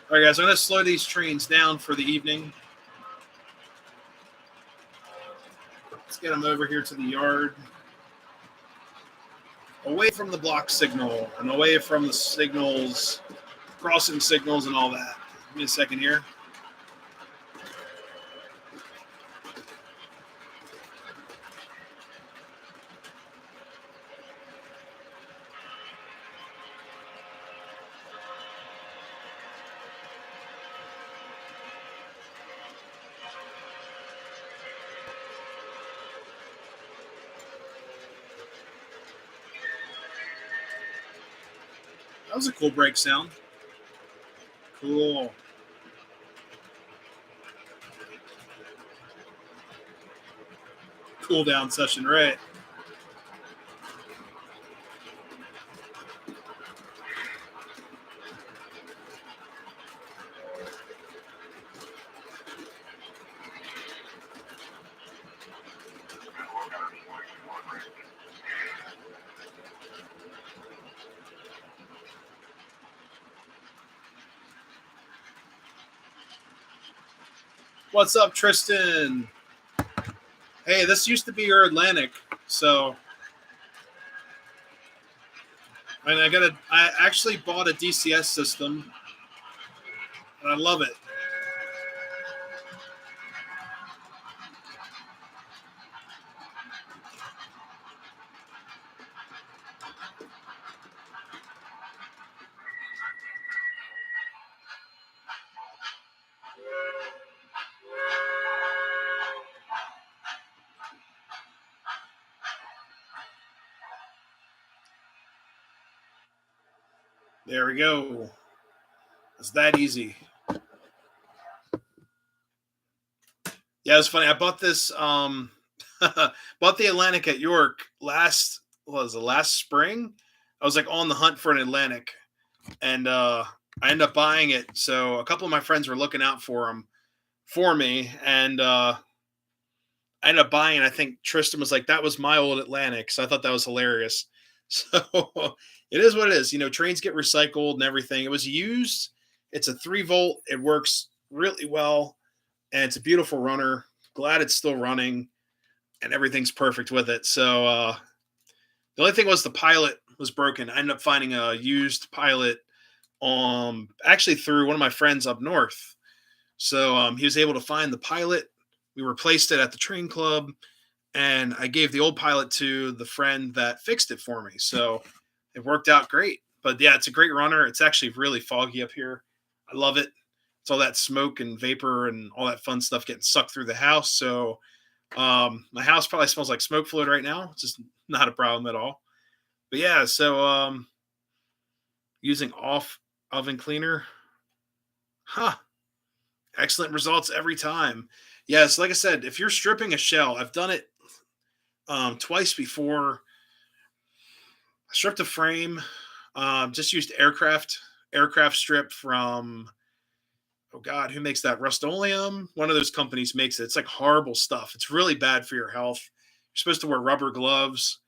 All right, guys, I'm going to slow these trains down for the evening. Let's get them over here to the yard. Away from the block signal and away from the signals, crossing signals and all that. Give me a second here. That was a cool brake sound. Cool. Cool down session, right? What's up, Tristan? Hey, this used to be your Atlantic, so and I actually bought a DCS system, and I love it. There we go. It's that easy. Yeah, it's funny. I bought this bought the Atlantic at York last spring. I was like on the hunt for an Atlantic, and I ended up buying it. So a couple of my friends were looking out for them for me, and I ended up buying it. I think Tristan was like, "That was my old Atlantic," so I thought that was hilarious. So it is what it is. You know, trains get recycled and everything. It was used. It's a 3 volt. It works really well, and it's a beautiful runner. Glad it's still running, and everything's perfect with it. So the only thing was the pilot was broken. I ended up finding a used pilot, actually through one of my friends up north. So he was able to find the pilot. We replaced it at the train club, and I gave the old pilot to the friend that fixed it for me. So it worked out great. But yeah, it's a great runner. It's actually really foggy up here. I love it. It's all that smoke and vapor and all that fun stuff getting sucked through the house. So my house probably smells like smoke fluid right now. It's just not a problem at all. But yeah, so using off oven cleaner, huh? Excellent results every time. Yes, like I said, if you're stripping a shell, I've done it twice before. I stripped a frame, just used aircraft strip from, oh God, who makes that? Rust-Oleum. One of those companies makes it. It's like horrible stuff. It's really bad for your health. You're supposed to wear rubber gloves.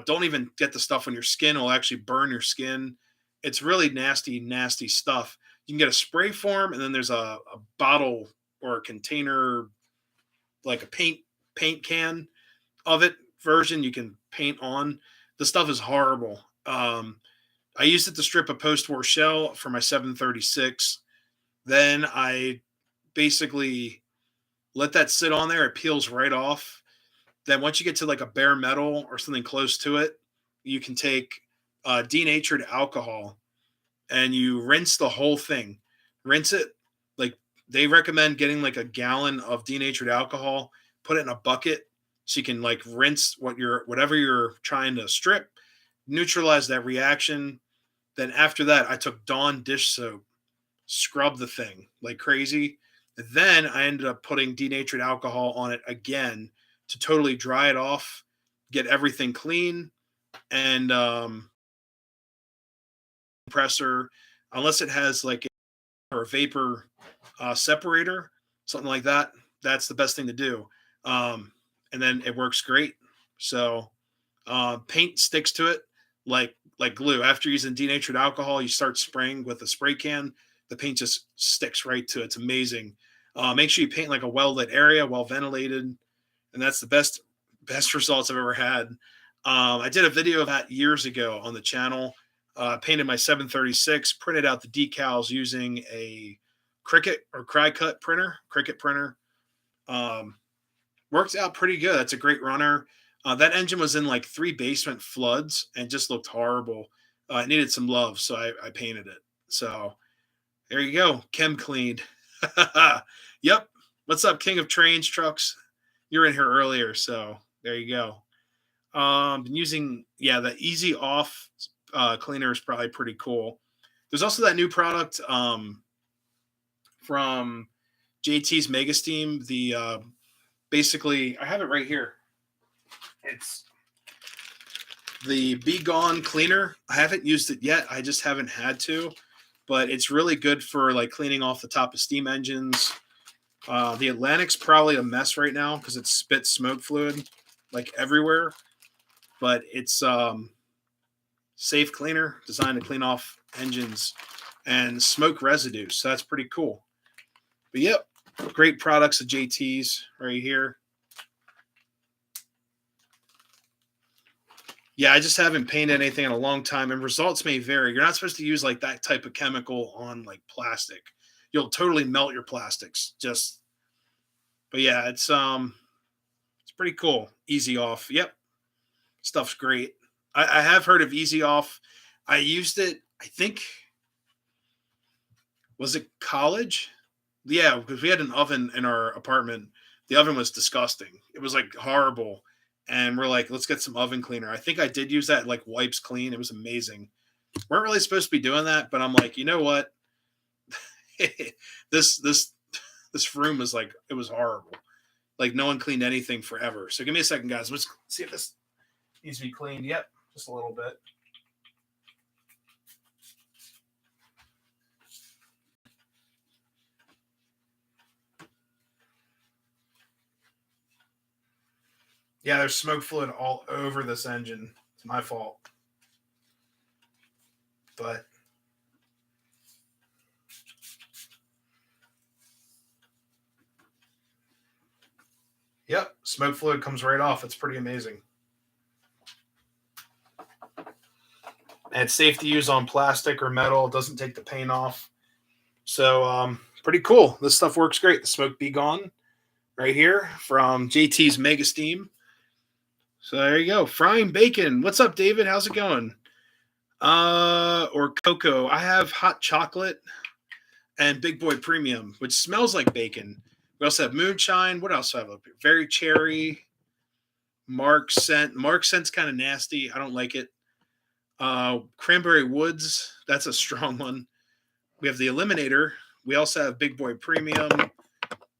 Don't even get the stuff on your skin. It'll actually burn your skin. It's really nasty, nasty stuff. You can get a spray form, and then there's a bottle or a container, like a paint can of it version you can paint on. The stuff is horrible. I used it to strip a post-war shell for my 736. Then I basically let that sit on there. It peels right off. Then once you get to like a bare metal or something close to it, you can take denatured alcohol and you rinse the whole thing. Rinse it. Like they recommend getting like a gallon of denatured alcohol, put it in a bucket so you can like rinse whatever you're trying to strip, neutralize that reaction. Then after that, I took Dawn dish soap, scrub the thing like crazy. Then I ended up putting denatured alcohol on it again to totally dry it off, get everything clean, and compressor, unless it has like a vapor separator, something like that. That's the best thing to do. Um, and then it works great. So paint sticks to it like glue. After using denatured alcohol, you start spraying with a spray can. The paint just sticks right to it. It's amazing. Make sure you paint like a well lit area, well ventilated, and that's the best results I've ever had. I did a video of that years ago on the channel. Painted my 736, printed out the decals using a Cricut or Cricut printer, Cricut printer. Um, Worked out pretty good. That's a great runner. That engine was in like 3 basement floods and just looked horrible. It needed some love, so I painted it. So there you go, chem cleaned. Yep. What's up, King of Trains Trucks? You were in here earlier, so there you go. Been using the easy off cleaner is probably pretty cool. There's also that new product from JT's Mega Steam. The basically, I have it right here. It's the Be Gone cleaner. I haven't used it yet. I just haven't had to, but it's really good for like cleaning off the top of steam engines. The Atlantic's probably a mess right now because it spits smoke fluid like everywhere, but it's safe cleaner designed to clean off engines and smoke residues. So that's pretty cool. But yep, great products of JT's right here. Yeah, I just haven't painted anything in a long time, and results may vary. You're not supposed to use like that type of chemical on like plastic. You'll totally melt your plastics. But yeah, it's pretty cool. Easy off. Yep, stuff's great. I have heard of Easy Off. I used it. I think was it college? Yeah, because we had an oven in our apartment. The oven was disgusting. It was like horrible. And we're like, let's get some oven cleaner. I think I did use that like wipes clean. It was amazing. Weren't really supposed to be doing that, but I'm like, you know what? this this this room was like it was horrible. Like no one cleaned anything forever. So give me a second, guys. Let's see if this needs to be cleaned. Yep, just a little bit. Yeah, there's smoke fluid all over this engine. It's my fault. But yep, smoke fluid comes right off. It's pretty amazing. And it's safe to use on plastic or metal. It doesn't take the paint off. So pretty cool. This stuff works great. The smoke be gone right here from JT's Mega Steam. So there you go. Frying bacon. What's up, David? How's it going? Or cocoa. I have hot chocolate and Big Boy Premium, which smells like bacon. We also have moonshine. What else do I have up here? Very cherry. Mark scent. Mark scent's kind of nasty. I don't like it. Cranberry Woods. That's a strong one. We have the Eliminator. We also have Big Boy Premium,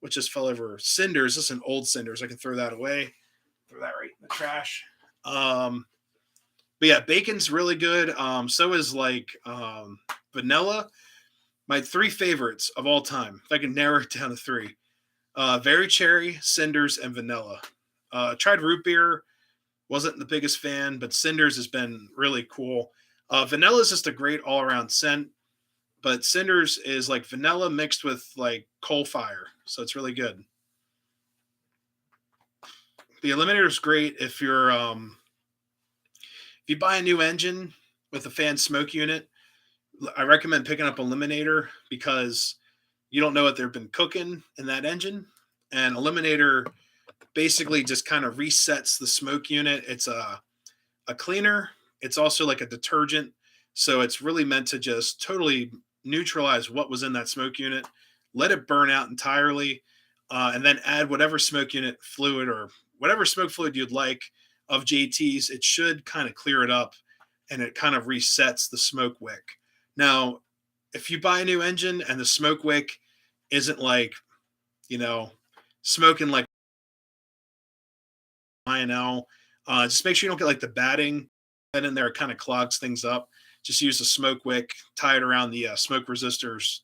which just fell over. Cinders. This is an old Cinders. I can throw that away. Throw that right in the trash. But yeah, bacon's really good. So is like vanilla. My 3 favorites of all time, if I can narrow it down to 3. Very cherry, cinders, and vanilla. Tried root beer, wasn't the biggest fan, but cinders has been really cool. Vanilla is just a great all around scent, but cinders is like vanilla mixed with like coal fire, so it's really good. The Eliminator is great if you buy a new engine with a fan smoke unit. I recommend picking up Eliminator because you don't know what they've been cooking in that engine. And Eliminator basically just kind of resets the smoke unit. It's a cleaner. It's also like a detergent. So it's really meant to just totally neutralize what was in that smoke unit, let it burn out entirely, and then add whatever smoke unit fluid or whatever smoke fluid you'd like of JT's. It should kind of clear it up and it kind of resets the smoke wick. Now, if you buy a new engine and the smoke wick isn't like, you know, smoking like INL, just make sure you don't get like the batting that in there. It kind of clogs things up. Just use a smoke wick, tie it around the smoke resistors.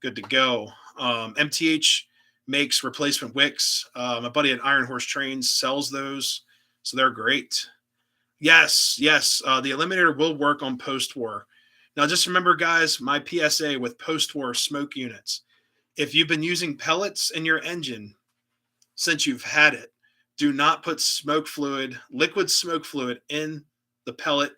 Good to go. MTH makes replacement wicks. My buddy at Iron Horse Trains sells those, so they're great. Yes, yes. The eliminator will work on post war. Now, just remember, guys, my PSA with post war smoke units. If you've been using pellets in your engine since you've had it, do not put smoke fluid, liquid smoke fluid in the pellet.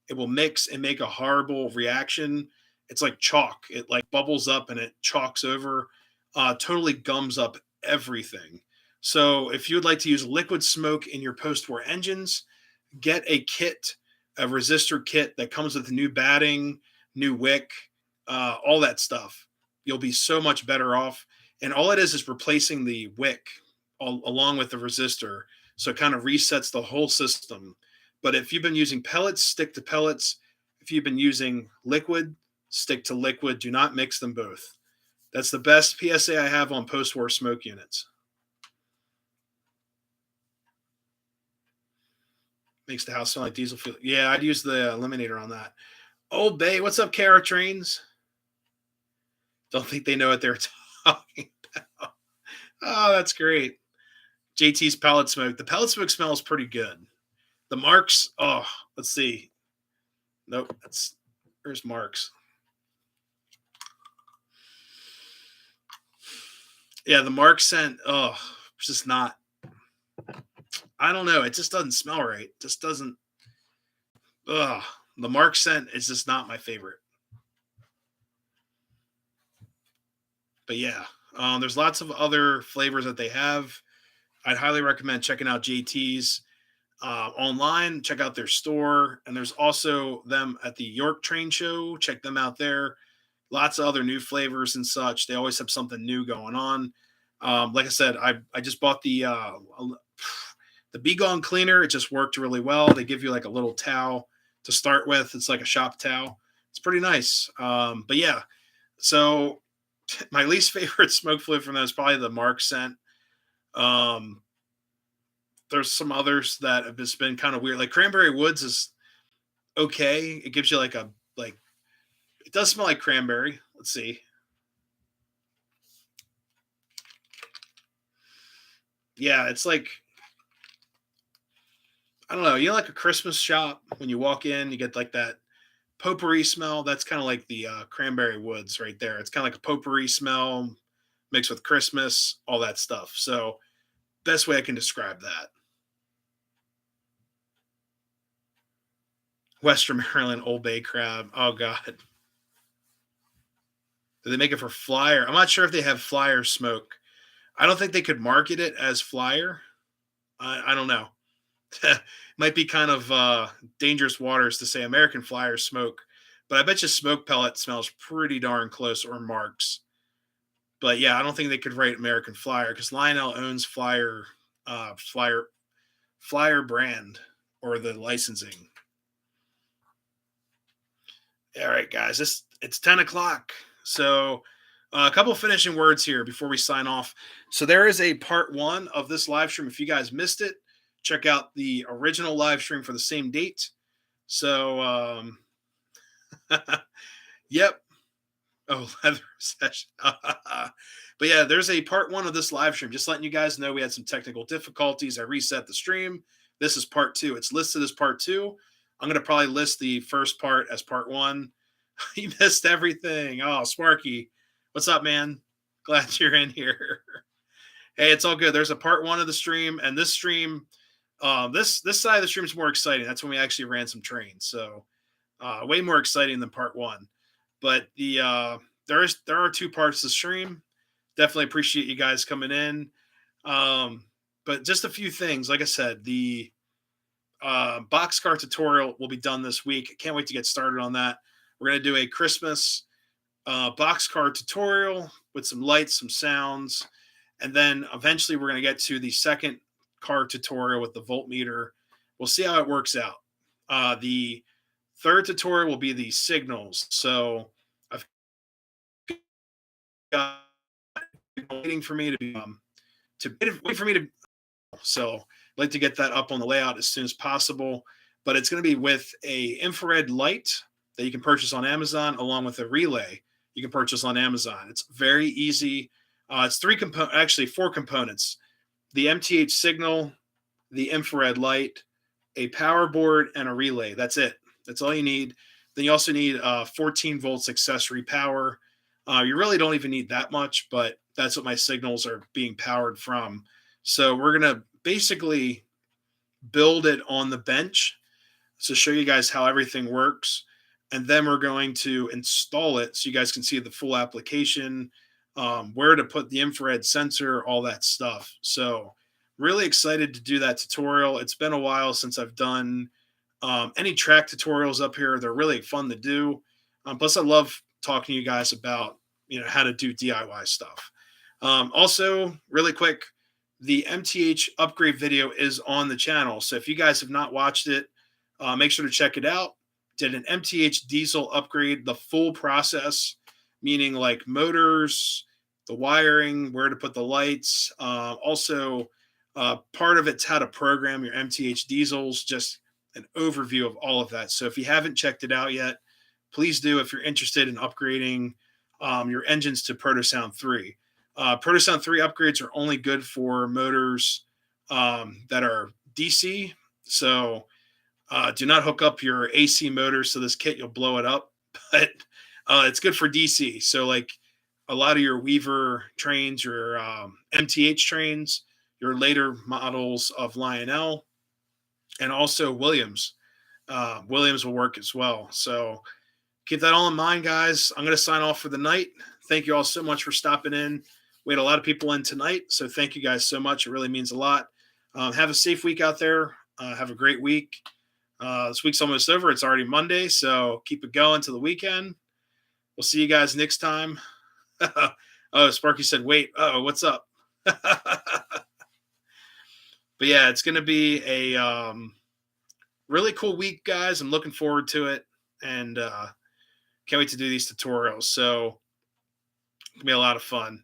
It will mix and make a horrible reaction. It's like chalk. It like bubbles up and it chalks over, totally gums up everything. So if you would like to use liquid smoke in your post-war engines, get a kit, a resistor kit that comes with new batting, new wick, all that stuff. You'll be so much better off. And all it is replacing the wick along with the resistor. So it kind of resets the whole system. But if you've been using pellets, stick to pellets. If you've been using liquid, stick to liquid. Do not mix them both. That's the best PSA I have on post-war smoke units. Makes the house smell like diesel fuel. Yeah, I'd use the eliminator on that. Old Bay, what's up, Kara Trains? Don't think they know what they're talking about. Oh, that's great. JT's pellet smoke. The pellet smoke smells pretty good. The Marks, oh, let's see. Nope, there's Marks. Yeah, the Mark scent, oh, it's just not. I don't know. It just doesn't smell right. It just doesn't. Ugh. The Mark scent is just not my favorite. But yeah, there's lots of other flavors that they have. I'd highly recommend checking out JT's online. Check out their store, and there's also them at the York Train Show. Check them out there. Lots of other new flavors and such. They always have something new going on. Like I said, I just bought the Be Gone cleaner. It just worked really well. They give you like a little towel to start with. It's like a shop towel. It's pretty nice. But yeah, so my least favorite smoke fluid from them is probably the Mark scent. Um, there's some others that have just been kind of weird. Like Cranberry Woods is okay. It gives you like it does smell like cranberry. Let's see. Yeah, it's like, I don't know. You know, like a Christmas shop when you walk in, you get like that potpourri smell. That's kind of like the cranberry woods right there. It's kind of like a potpourri smell mixed with Christmas, all that stuff. So best way I can describe that. Western Maryland Old Bay crab. Oh God. Do they make it for Flyer? I'm not sure if they have Flyer smoke. I don't think they could market it as Flyer. I don't know. Might be kind of dangerous waters to say American Flyer smoke, but I bet you smoke pellet smells pretty darn close, or Marks. But yeah, I don't think they could write American Flyer because Lionel owns Flyer brand or the licensing. All right, guys, it's 10 o'clock. So a couple finishing words here before we sign off. So there is a part one of this live stream. If you guys missed it, check out the original live stream for the same date. So, yep. Oh, leather session. But yeah, there's a part one of this live stream. Just letting you guys know we had some technical difficulties. I reset the stream. This is part two. It's listed as part two. I'm going to probably list the first part as part one. You missed everything. Oh, Sparky. What's up, man? Glad you're in here. Hey, it's all good. There's a part one of the stream, and this stream, this side of the stream is more exciting. That's when we actually ran some trains. So way more exciting than part one. But there are two parts to the stream. Definitely appreciate you guys coming in. But just a few things. Like I said, the boxcar tutorial will be done this week. Can't wait to get started on that. We're going to do a Christmas boxcar tutorial with some lights, some sounds, and then eventually we're going to get to the second car tutorial with the voltmeter. We'll see how it works out. The third tutorial will be the signals. So I've got waiting for me to be wait for me to. So I'd like to get that up on the layout as soon as possible. But it's going to be with a infrared light that you can purchase on Amazon, along with a relay you can purchase on Amazon. It's very easy. It's actually four components: the MTH signal, the infrared light, a power board, and a relay. That's it. That's all you need. Then you also need 14 volts accessory power. You really don't even need that much, but that's what my signals are being powered from. So we're going to basically build it on the bench to show you guys how everything works. And then we're going to install it so you guys can see the full application, where to put the infrared sensor, all that stuff. So, really excited to do that tutorial. It's been a while since I've done any track tutorials up here. They're really fun to do. Plus, I love talking to you guys about how to do DIY stuff. Also, really quick, the MTH upgrade video is on the channel. So if you guys have not watched it, make sure to check it out. Did an MTH diesel upgrade, the full process, meaning like motors, the wiring, where to put the lights. Also, part of it's how to program your MTH diesels, just an overview of all of that. So if you haven't checked it out yet, please do if you're interested in upgrading your engines to ProtoSound 3. ProtoSound 3 upgrades are only good for motors that are DC. So do not hook up your AC motors to this kit. You'll blow it up. But it's good for DC. So like a lot of your Weaver trains, your MTH trains, your later models of Lionel, and also Williams. Williams will work as well. So keep that all in mind, guys. I'm going to sign off for the night. Thank you all so much for stopping in. We had a lot of people in tonight, so thank you guys so much. It really means a lot. Have a safe week out there. Have a great week. This week's almost over. It's already Monday, so keep it going to the weekend. We'll see you guys next time. Oh, Sparky said, wait. Oh, what's up? But yeah, it's going to be a really cool week, guys. I'm looking forward to it, and can't wait to do these tutorials. So it's going to be a lot of fun.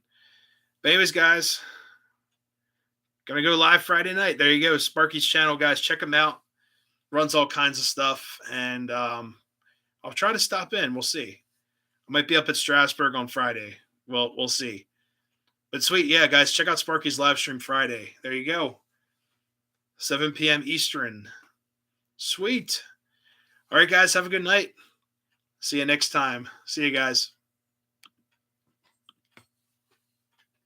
But anyways, guys, going to go live Friday night. There you go. Sparky's channel, guys. Check him out. Runs all kinds of stuff. And I'll try to stop in. We'll see. I might be up at Strasbourg on Friday. Well, we'll see. But sweet. Yeah, guys, check out Sparky's live stream Friday. There you go. 7 p.m. Eastern. Sweet. All right, guys, have a good night. See you next time. See you guys.